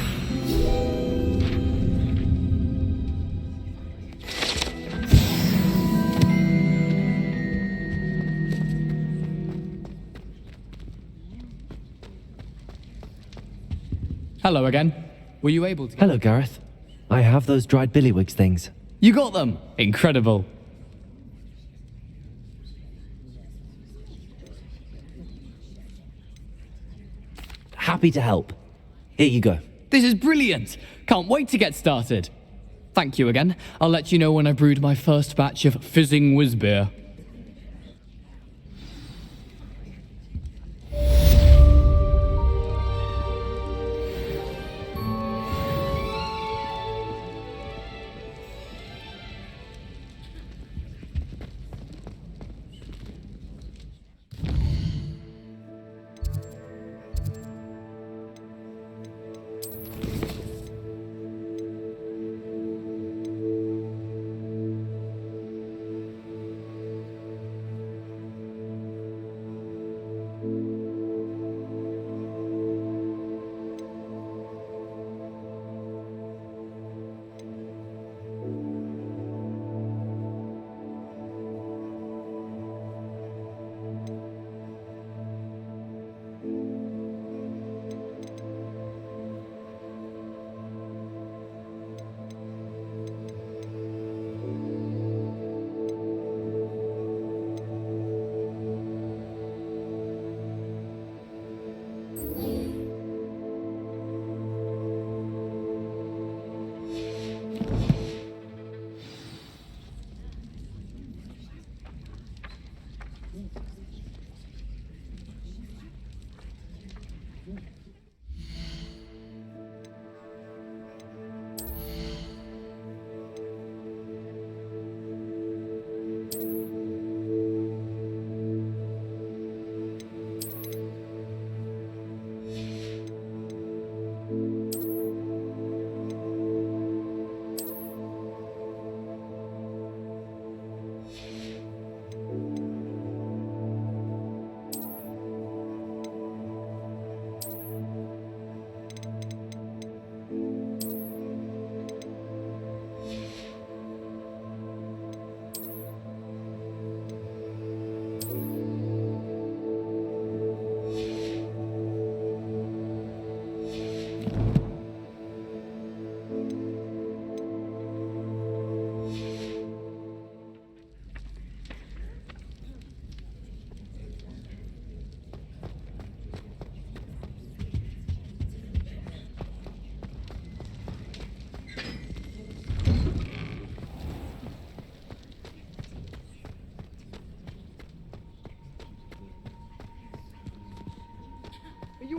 Hello again. Were you able to... Hello, Gareth. I have those dried billywigs things. You got them! Incredible. Happy to help. Here you go. This is brilliant! Can't wait to get started. Thank you again. I'll let you know when I've brewed my first batch of fizzing whiz beer.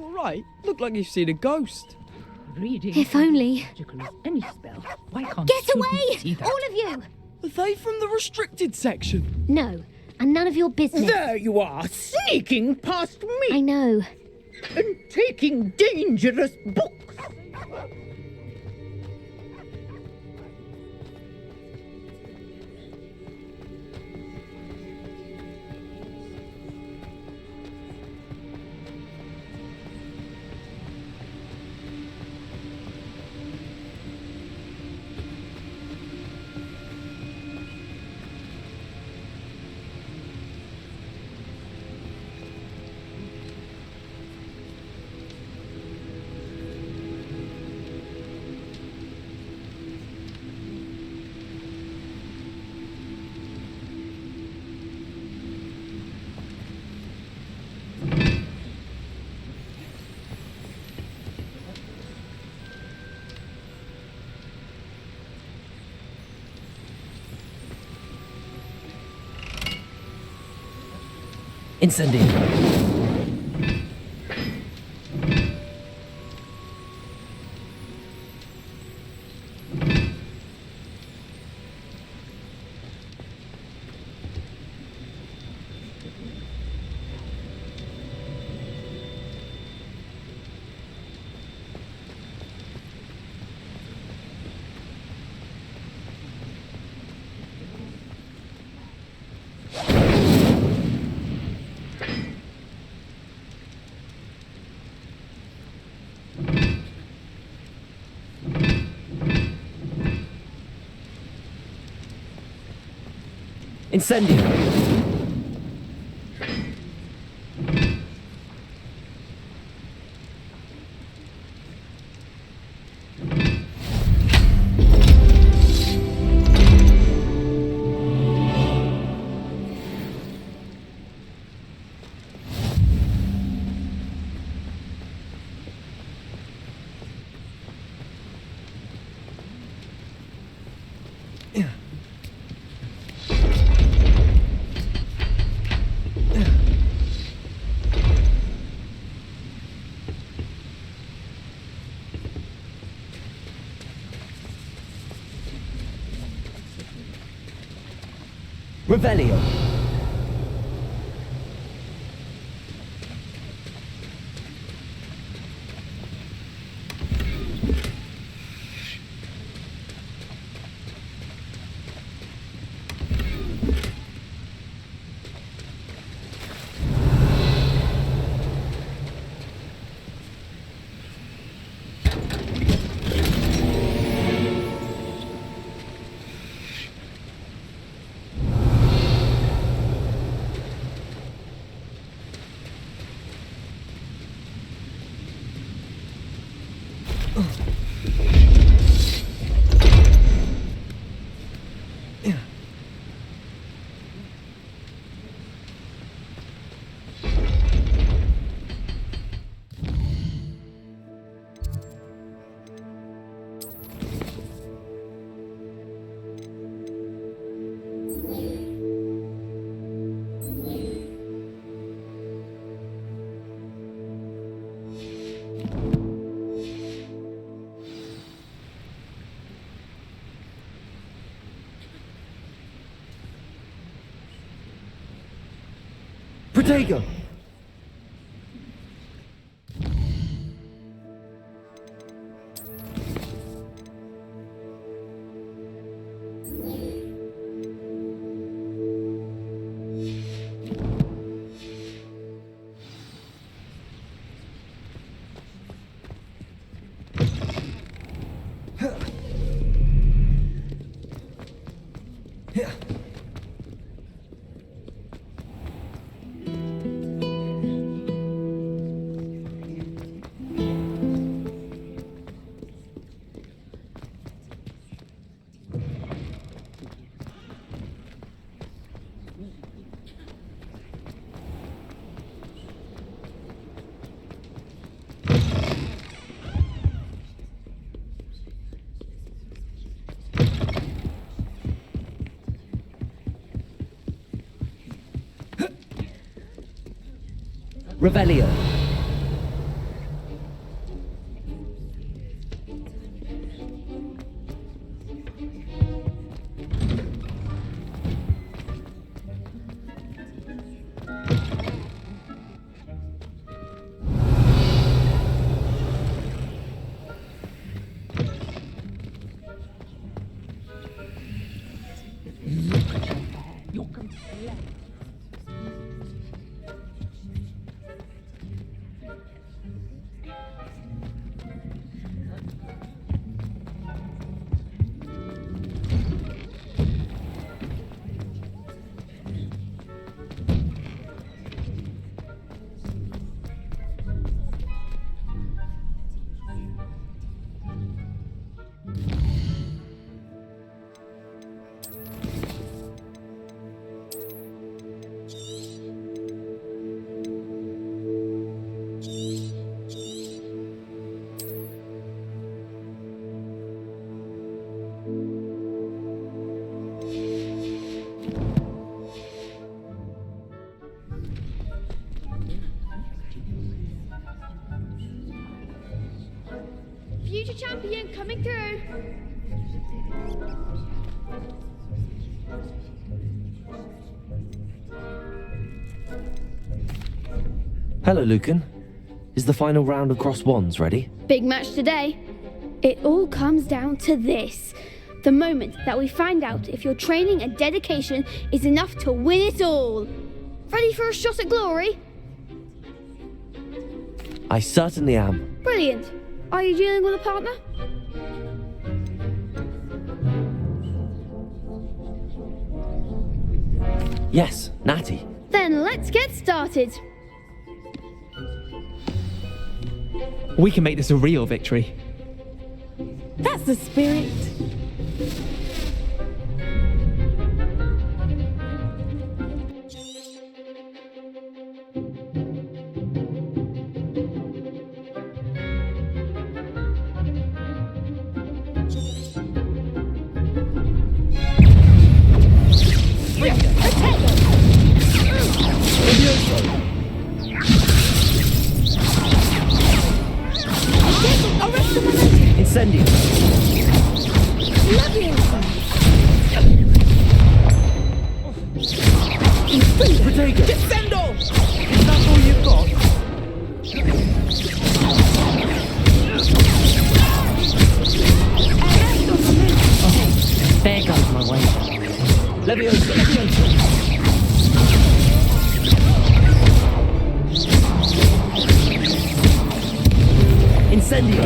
all right? Look like you've seen a ghost. Reading If only. magical as any spell. Why can't Get students away! see that? All of you! Are they from the restricted section? No, and none of your business. There you are, sneaking past me. I know. And taking dangerous books. Incendio. Incendio. Revelio. Protego! Revelio. Hello, Lucan. Is the final round of cross wands ready? Big match today. It all comes down to this. The moment that we find out if your training and dedication is enough to win it all. Ready for a shot at glory? I certainly am. Brilliant. Are you dealing with a partner? Yes, Natty. Then let's get started. We can make this a real victory. That's the spirit. Incendio. Protego. Descendo! Is that all you've got? Oh, there goes my way. Leviosa. Incendio.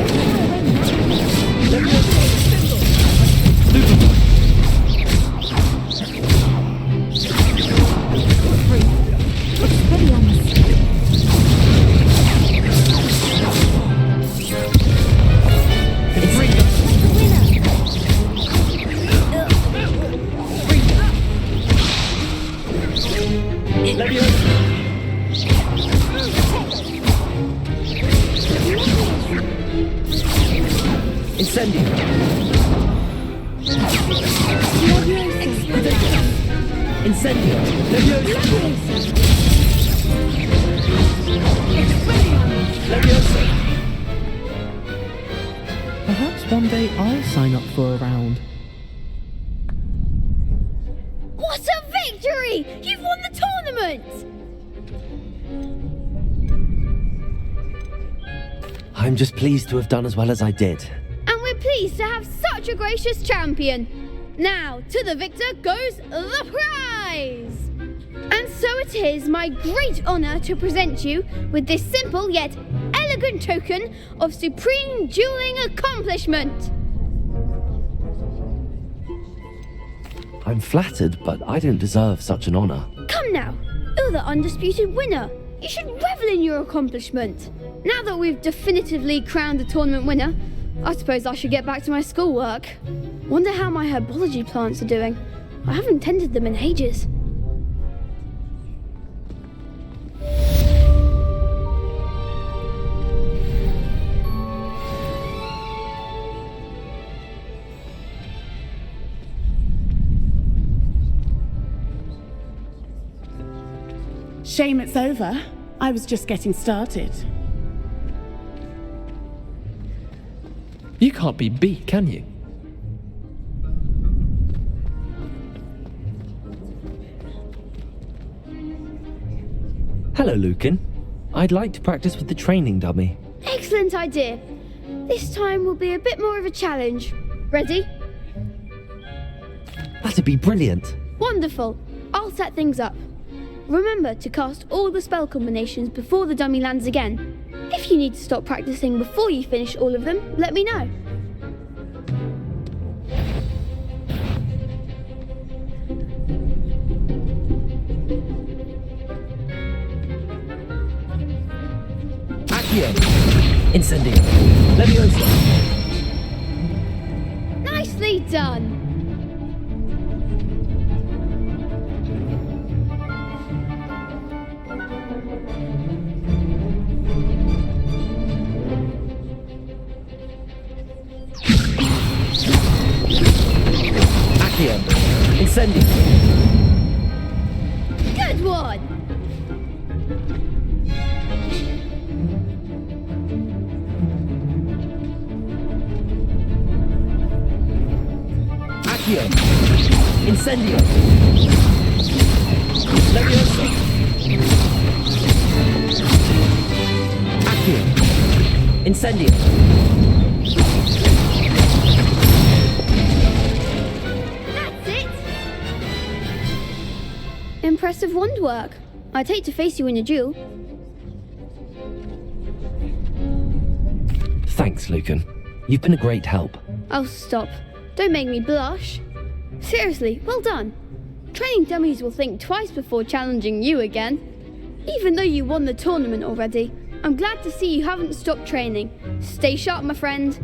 Incendio. Incendio. Leviosa. Perhaps one day I'll sign up for a round. What a victory! You've won the tournament! I'm just pleased to have done as well as I did. And we're pleased to have such a gracious champion. Now, to the victor goes the prize! And so it is my great honour to present you with this simple yet elegant token of supreme dueling accomplishment. I'm flattered, but I don't deserve such an honour. Come now, you're the undisputed winner. You should revel in your accomplishment. Now that we've definitively crowned the tournament winner, I suppose I should get back to my schoolwork. Wonder how my herbology plants are doing. I haven't tended them in ages. Shame it's over. I was just getting started. You can't be beat, can you? Hello, Lucan. I'd like to practice with the training dummy. Excellent idea. This time will be a bit more of a challenge. Ready? That'd be brilliant. Wonderful. I'll set things up. Remember to cast all the spell combinations before the dummy lands again. If you need to stop practicing before you finish all of them, let me know. Accio. Incendio. Leviosa. Nicely done. Incendio. Good one. Accio. Incendio. Leviosa. Revelio. Incendio. That's it! Impressive wand work. I'd hate to face you in a duel. Thanks, Lucan. You've been a great help. Oh, stop. Don't make me blush. Seriously, well done. Training dummies will think twice before challenging you again. Even though you won the tournament already, I'm glad to see you haven't stopped training. Stay sharp, my friend.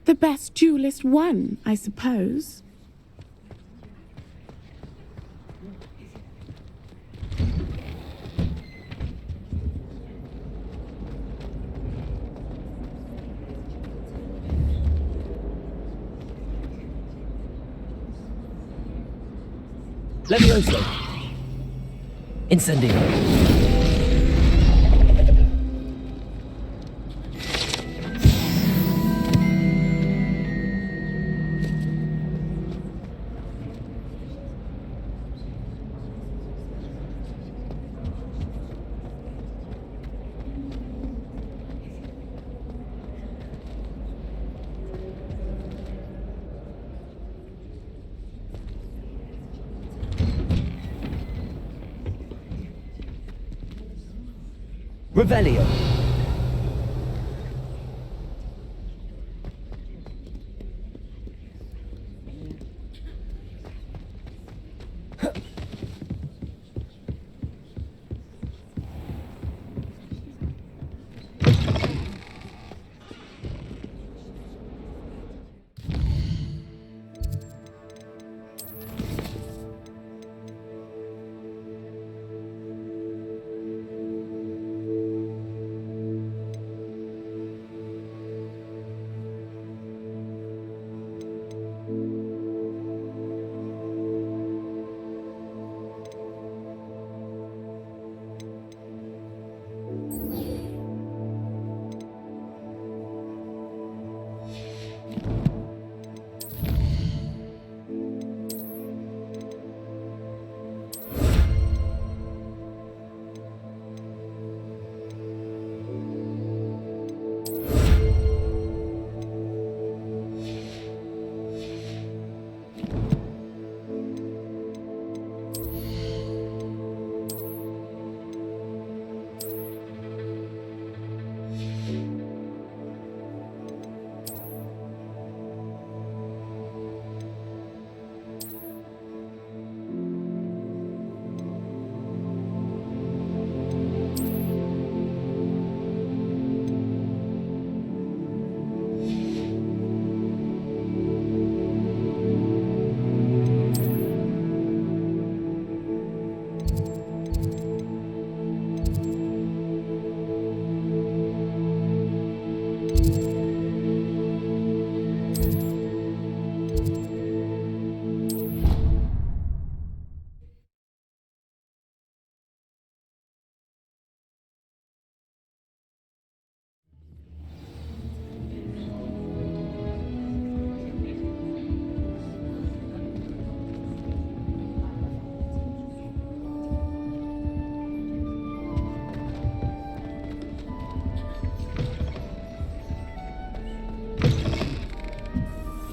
The best duelist won, I suppose. Levioso. Incendio. Revelio.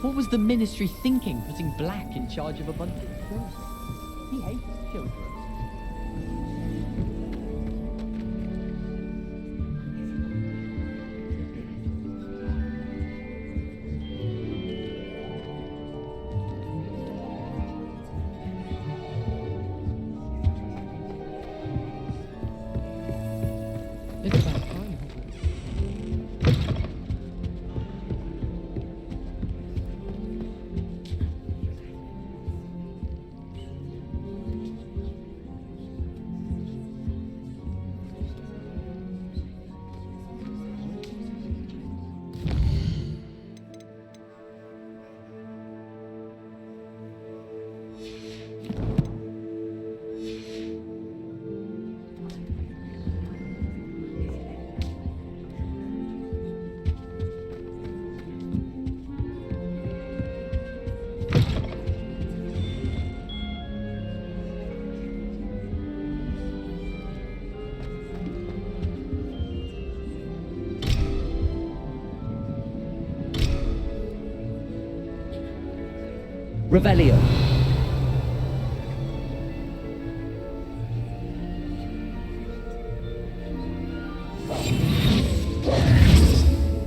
What was the Ministry thinking, putting Black in charge of a bunch of children? He hates children. It's about time. Revelio.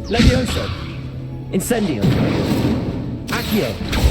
Levioso. Incendio. Accio.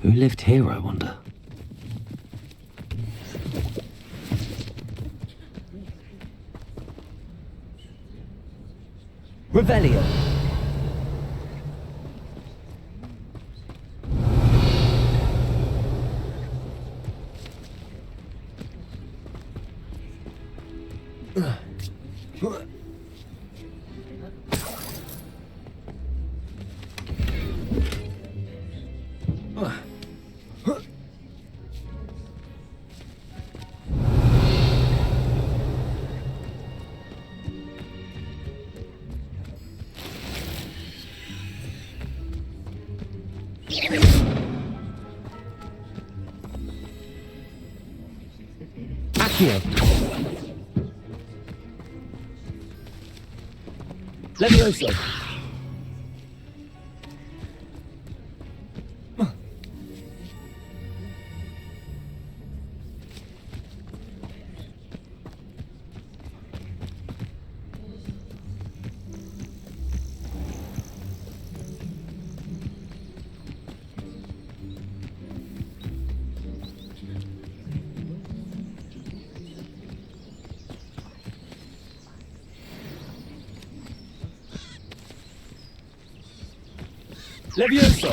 Who lived here, I wonder? Revelio. Accio. Levioso. Levioso.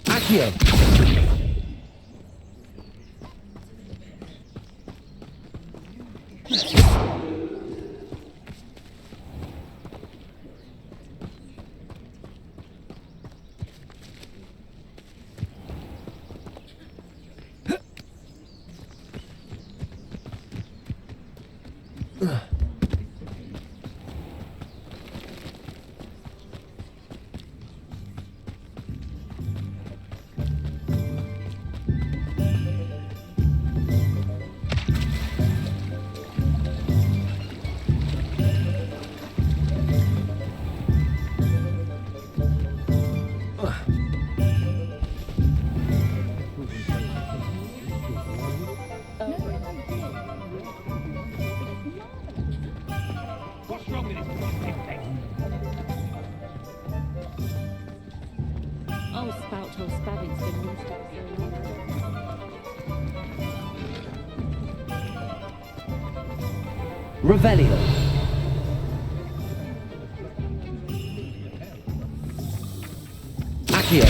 Accio. Revelio. Accio.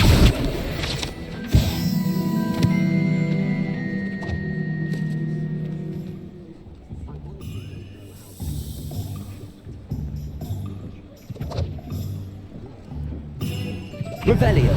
Revelio.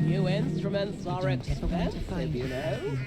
New instruments are expensive, you know.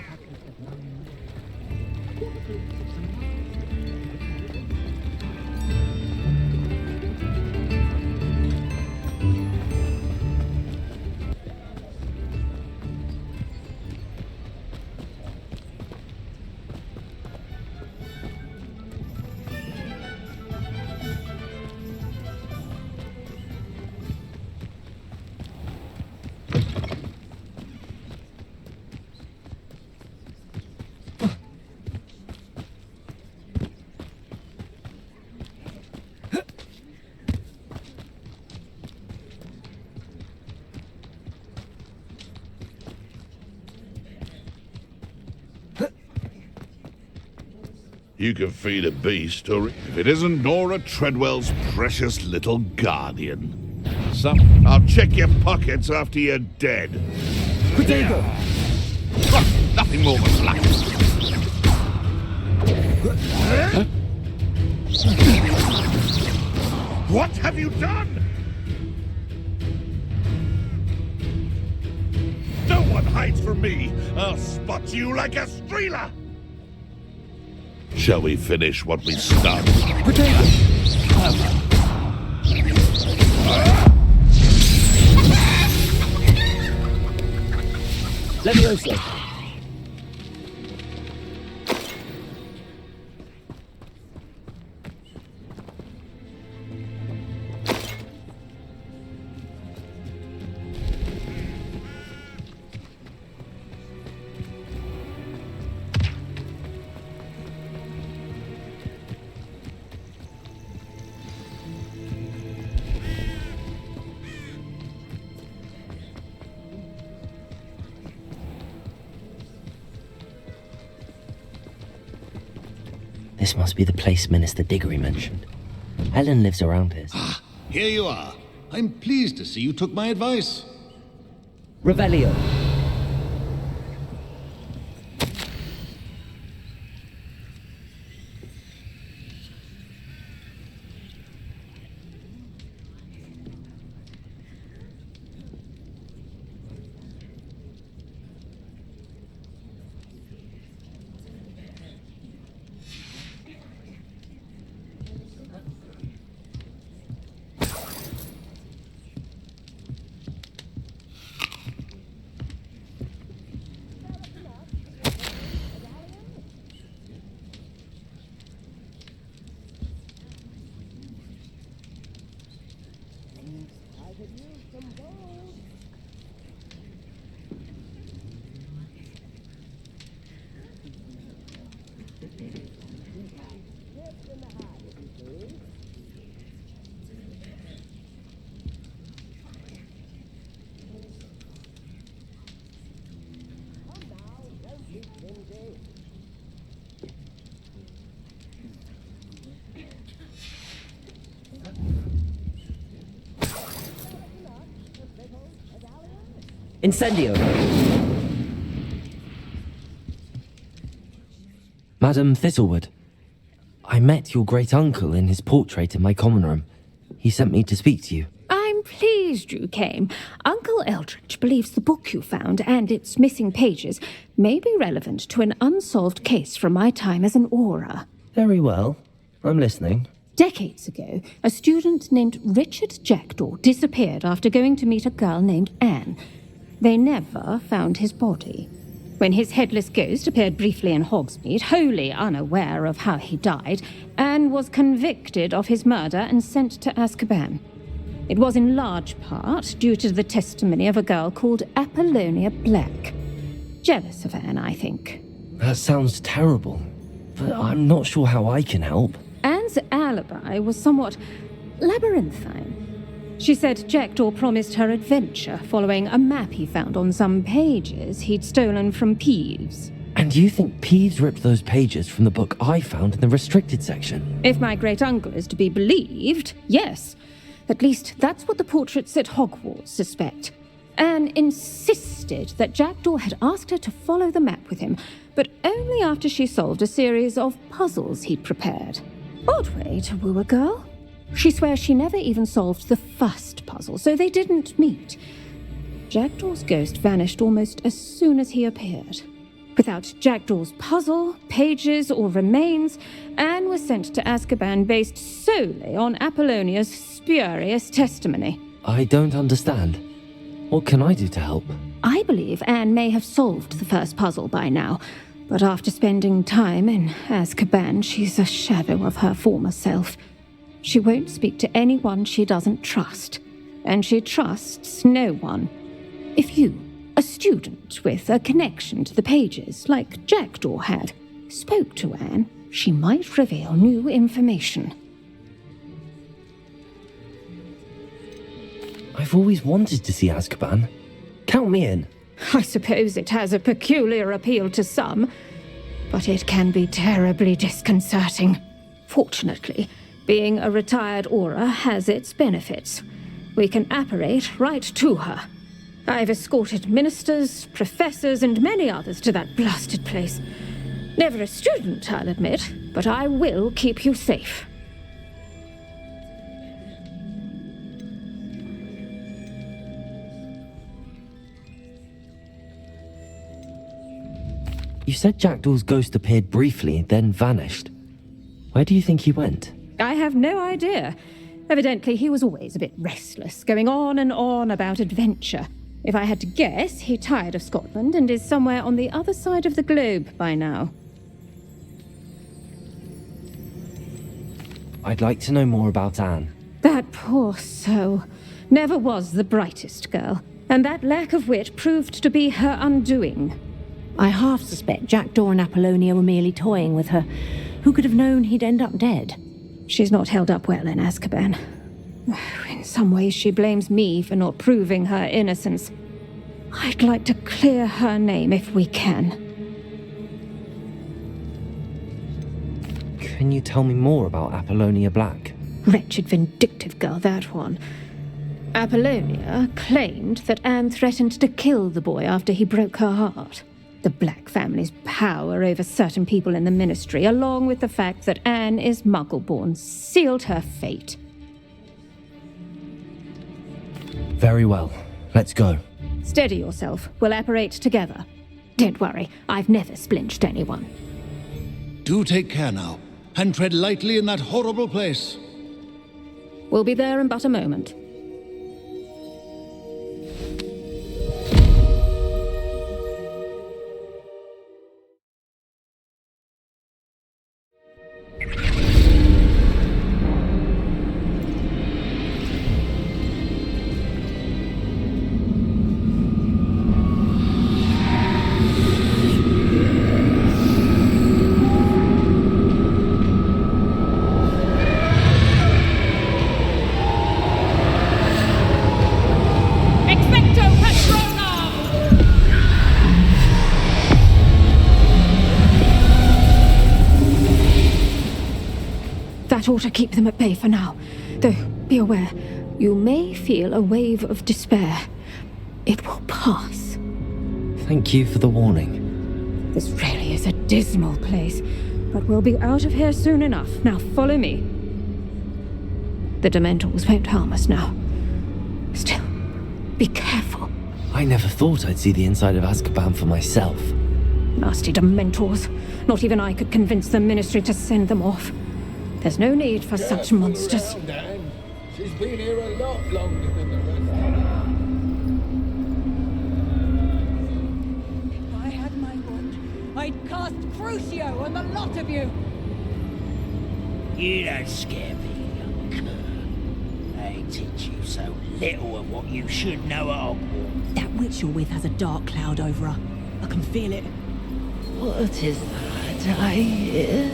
You can feed a beast, or if it isn't Nora Treadwell's precious little guardian. So, I'll check your pockets after you're dead. Potato! Oh, nothing more than luck. What have you done? No one hides from me. I'll spot you like a streeler. Shall we finish what we started? Leviosa. This must be the place Minister Diggory mentioned. Helen lives around here. Here you are. I'm pleased to see you took my advice. Revelio. Incendio. Madam Thistlewood, I met your great-uncle in his portrait in my common room. He sent me to speak to you. I'm pleased you came. Uncle Eldritch believes the book you found and its missing pages may be relevant to an unsolved case from my time as an Auror. Very well. I'm listening. Decades ago, a student named Richard Jackdaw disappeared after going to meet a girl named Anne. They never found his body. When his headless ghost appeared briefly in Hogsmeade, wholly unaware of how he died, Anne was convicted of his murder and sent to Azkaban. It was in large part due to the testimony of a girl called Apollonia Black. Jealous of Anne, I think. That sounds terrible, but I'm not sure how I can help. Anne's alibi was somewhat labyrinthine. She said Jackdaw promised her adventure following a map he found on some pages he'd stolen from Peeves. And you think Peeves ripped those pages from the book I found in the restricted section? If my great-uncle is to be believed, yes. At least that's what the portraits at Hogwarts suspect. Anne insisted that Jackdaw had asked her to follow the map with him, but only after she solved a series of puzzles he'd prepared. Odd way to woo a girl. She swears she never even solved the first puzzle, so they didn't meet. Jackdaw's ghost vanished almost as soon as he appeared. Without Jackdaw's puzzle, pages, or remains, Anne was sent to Azkaban based solely on Apollonia's spurious testimony. I don't understand. What can I do to help? I believe Anne may have solved the first puzzle by now, but after spending time in Azkaban, she's a shadow of her former self. She won't speak to anyone she doesn't trust, and she trusts no one. If you, a student with a connection to the pages, like Jackdaw had, spoke to Anne, she might reveal new information. I've always wanted to see Azkaban. Count me in. I suppose it has a peculiar appeal to some, but it can be terribly disconcerting. Fortunately, being a retired Auror has its benefits. We can apparate right to her. I've escorted ministers, professors, and many others to that blasted place. Never a student, I'll admit, but I will keep you safe. You said Jackdaw's ghost appeared briefly, then vanished. Where do you think he went? I have no idea. Evidently, he was always a bit restless, going on and on about adventure. If I had to guess, he tired of Scotland and is somewhere on the other side of the globe by now. I'd like to know more about Anne. That poor soul. Never was the brightest girl, and that lack of wit proved to be her undoing. I half suspect Jackdaw and Apollonia were merely toying with her. Who could have known he'd end up dead? She's not held up well in Azkaban. In some ways, she blames me for not proving her innocence. I'd like to clear her name if we can. Can you tell me more about Apollonia Black? Wretched, vindictive girl, that one. Apollonia claimed that Anne threatened to kill the boy after he broke her heart. The Black family's power over certain people in the Ministry, along with the fact that Anne is Muggle-born, sealed her fate. Very well. Let's go. Steady yourself. We'll apparate together. Don't worry, I've never splinched anyone. Do take care now, and tread lightly in that horrible place. We'll be there in but a moment. That ought to keep them at bay for now. Though, be aware, you may feel a wave of despair. It will pass. Thank you for the warning. This really is a dismal place, but we'll be out of here soon enough. Now follow me. The Dementors won't harm us now. Be careful. I never thought I'd see the inside of Azkaban for myself. Nasty Dementors. Not even I could convince the Ministry to send them off. There's no need for such monsters. She's been here a lot longer than the rest. If I had my wand, I'd cast Crucio on the lot of you. You don't scare me, young cur. They teach you so little of what you should know at Hogwarts. That witch you're with has a dark cloud over her. I can feel it. What is that I hear?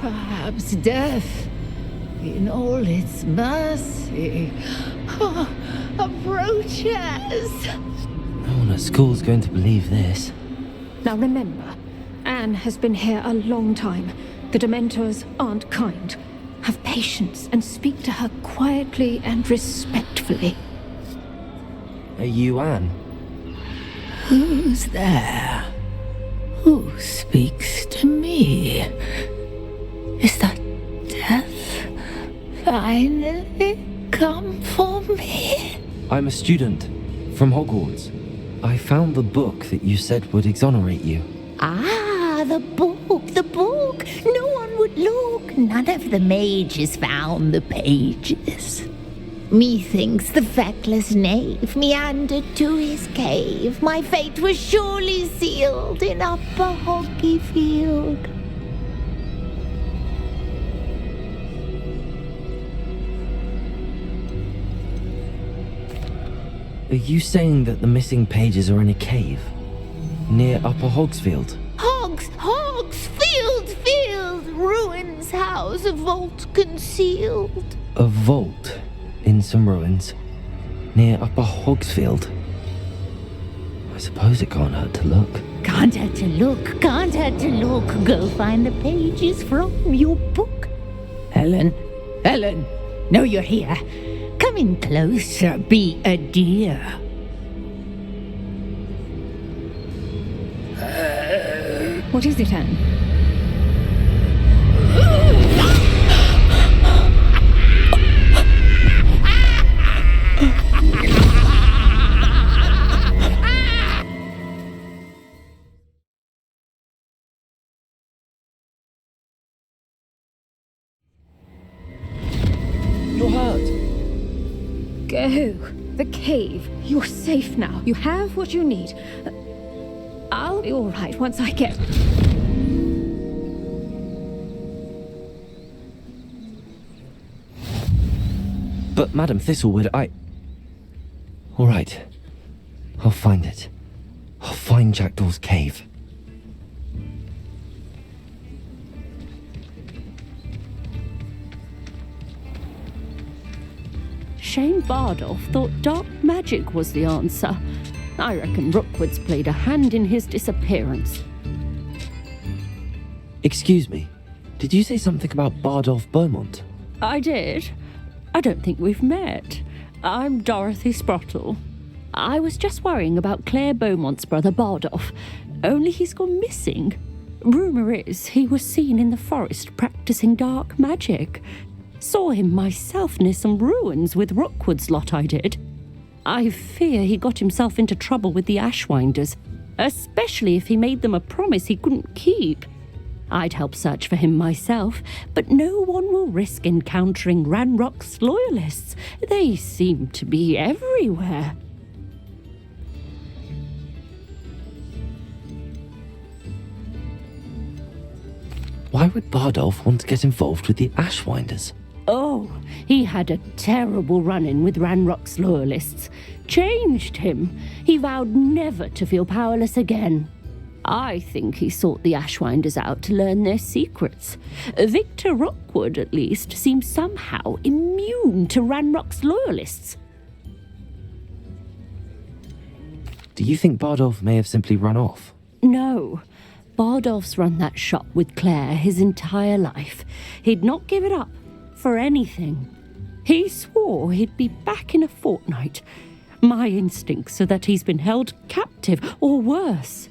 Perhaps death, in all its mercy, approaches. No one at school's going to believe this. Now remember, Anne has been here a long time. The Dementors aren't kind. Have patience and speak to her quietly and respectfully. Are you Anne? Who's there? Who speaks to me? Is that death finally come for me? I'm a student from Hogwarts. I found the book that you said would exonerate you. Ah, the book. No one would look. None of the mages found the pages. Methinks the feckless knave meandered to his cave. My fate was surely sealed in Upper Hoggyfield. Are you saying that the missing pages are in a cave? Near Upper Hogsfield? Field, ruins house, a vault concealed. A vault in some ruins near Upper Hogsfield. I suppose it can't hurt to look. Can't hurt to look. Go find the pages from your book. Helen, know you're here. Come in closer, be a dear. What is it, Anne? You're hurt. Go. The cave. You're safe now. You have what you need. I'll be all right once I get... But Madam Thistlewood, All right. I'll find it. I'll find Jackdaw's cave. Shane Bardolph thought dark magic was the answer. I reckon Rookwood's played a hand in his disappearance. Excuse me. Did you say something about Bardolph Beaumont? I did. I don't think we've met. I'm Dorothy Sprottle. I was just worrying about Claire Beaumont's brother Bardolph, only he's gone missing. Rumour is he was seen in the forest practicing dark magic. Saw him myself near some ruins with Rookwood's lot, I did. I fear he got himself into trouble with the Ashwinders, especially if he made them a promise he couldn't keep. I'd help search for him myself, but no one will risk encountering Ranrock's loyalists. They seem to be everywhere. Why would Bardolph want to get involved with the Ashwinders? Oh, he had a terrible run-in with Ranrock's loyalists. Changed him. He vowed never to feel powerless again. I think he sought the Ashwinders out to learn their secrets. Victor Rookwood, at least, seems somehow immune to Ranrock's loyalists. Do you think Bardolph may have simply run off? No. Bardolph's run that shop with Claire his entire life. He'd not give it up for anything. He swore he'd be back in a fortnight. My instincts are that he's been held captive, or worse.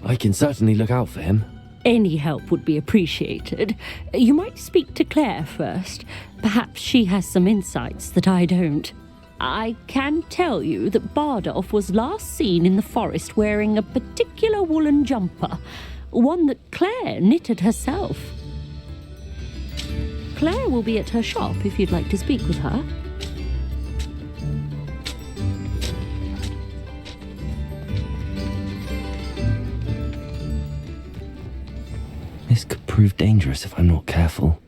I can certainly look out for him. Any help would be appreciated. You might speak to Claire first. Perhaps she has some insights that I don't. I can tell you that Bardolph was last seen in the forest wearing a particular woolen jumper, one that Claire knitted herself. Claire will be at her shop if you'd like to speak with her. This could prove dangerous if I'm not careful.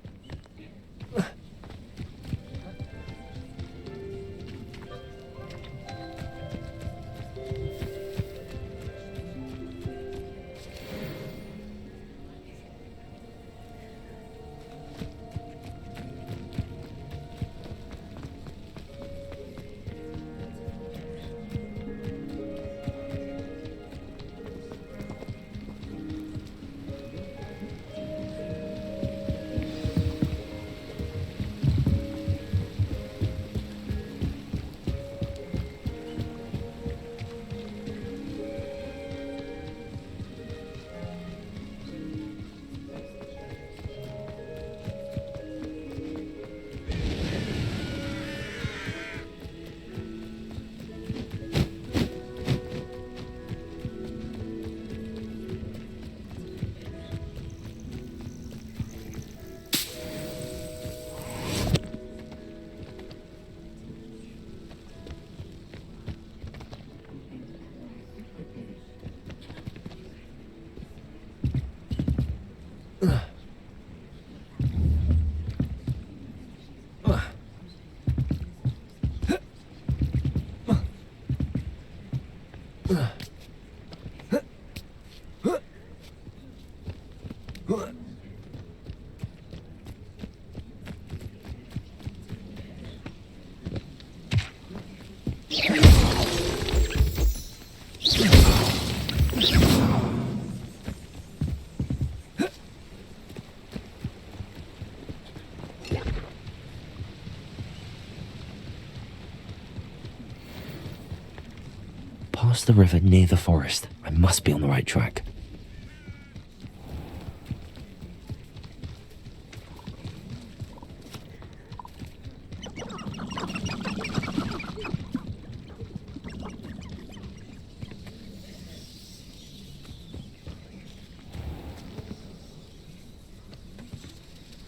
Past the river near the forest. I must be on the right track.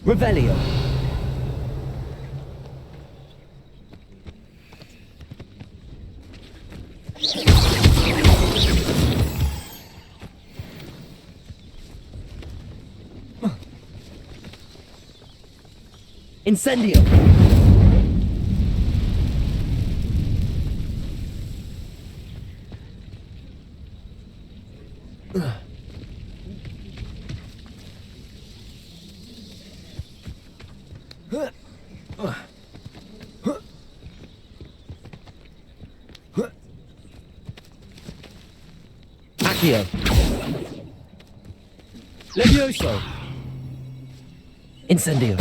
Revelio. Incendio! Accio! Levioso! Incendio!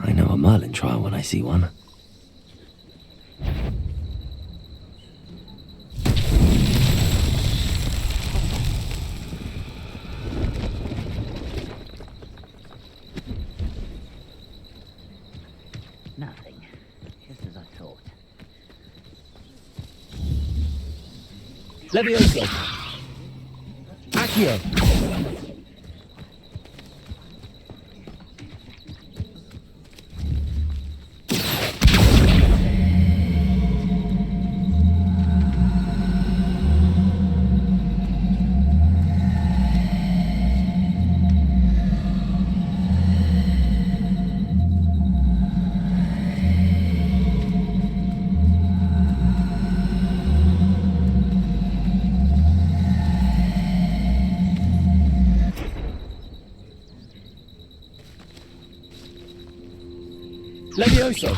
I know a Merlin trial when I see one. Nothing. Just as I thought. Levioso! Accio! Levioso!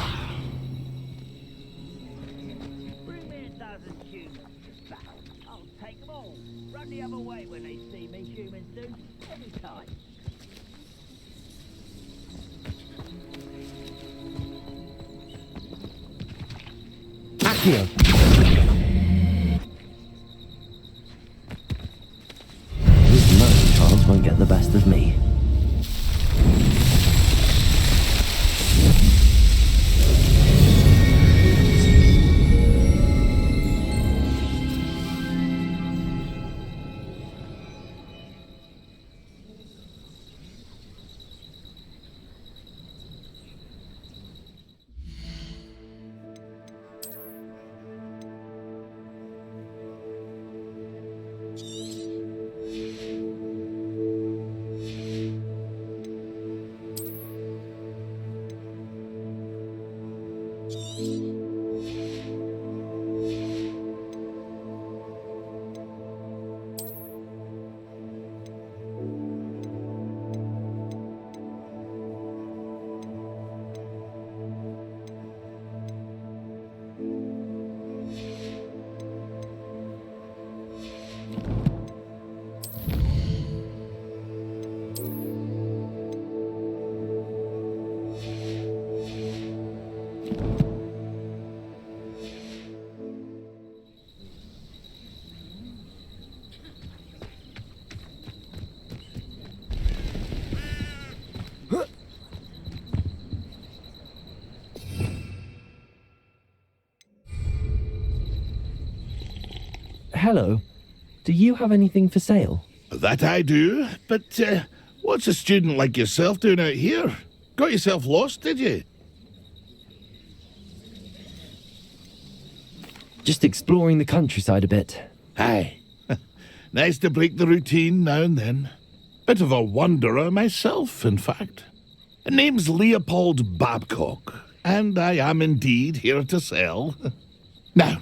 Accio! This mountain child won't get the best of me. Hello. Do you have anything for sale? That I do, but what's a student like yourself doing out here? Got yourself lost, did you? Just exploring the countryside a bit. Aye. Nice to break the routine now and then. Bit of a wanderer myself, in fact. Name's Leopold Babcock, and I am indeed here to sell. Now,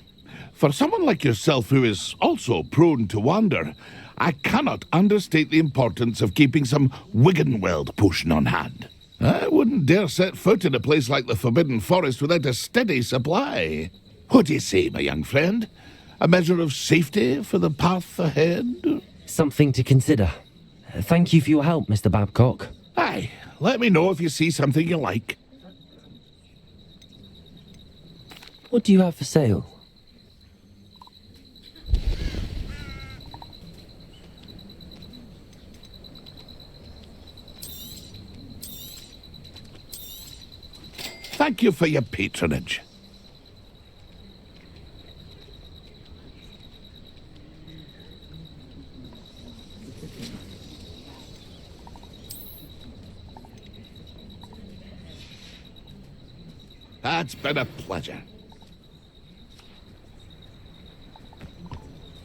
for someone like yourself who is also prone to wander, I cannot understate the importance of keeping some Wiggenweld potion on hand. I wouldn't dare set foot in a place like the Forbidden Forest without a steady supply. What do you say, my young friend? A measure of safety for the path ahead? Something to consider. Thank you for your help, Mr. Babcock. Aye, let me know if you see something you like. What do you have for sale? Thank you for your patronage. That's been a pleasure.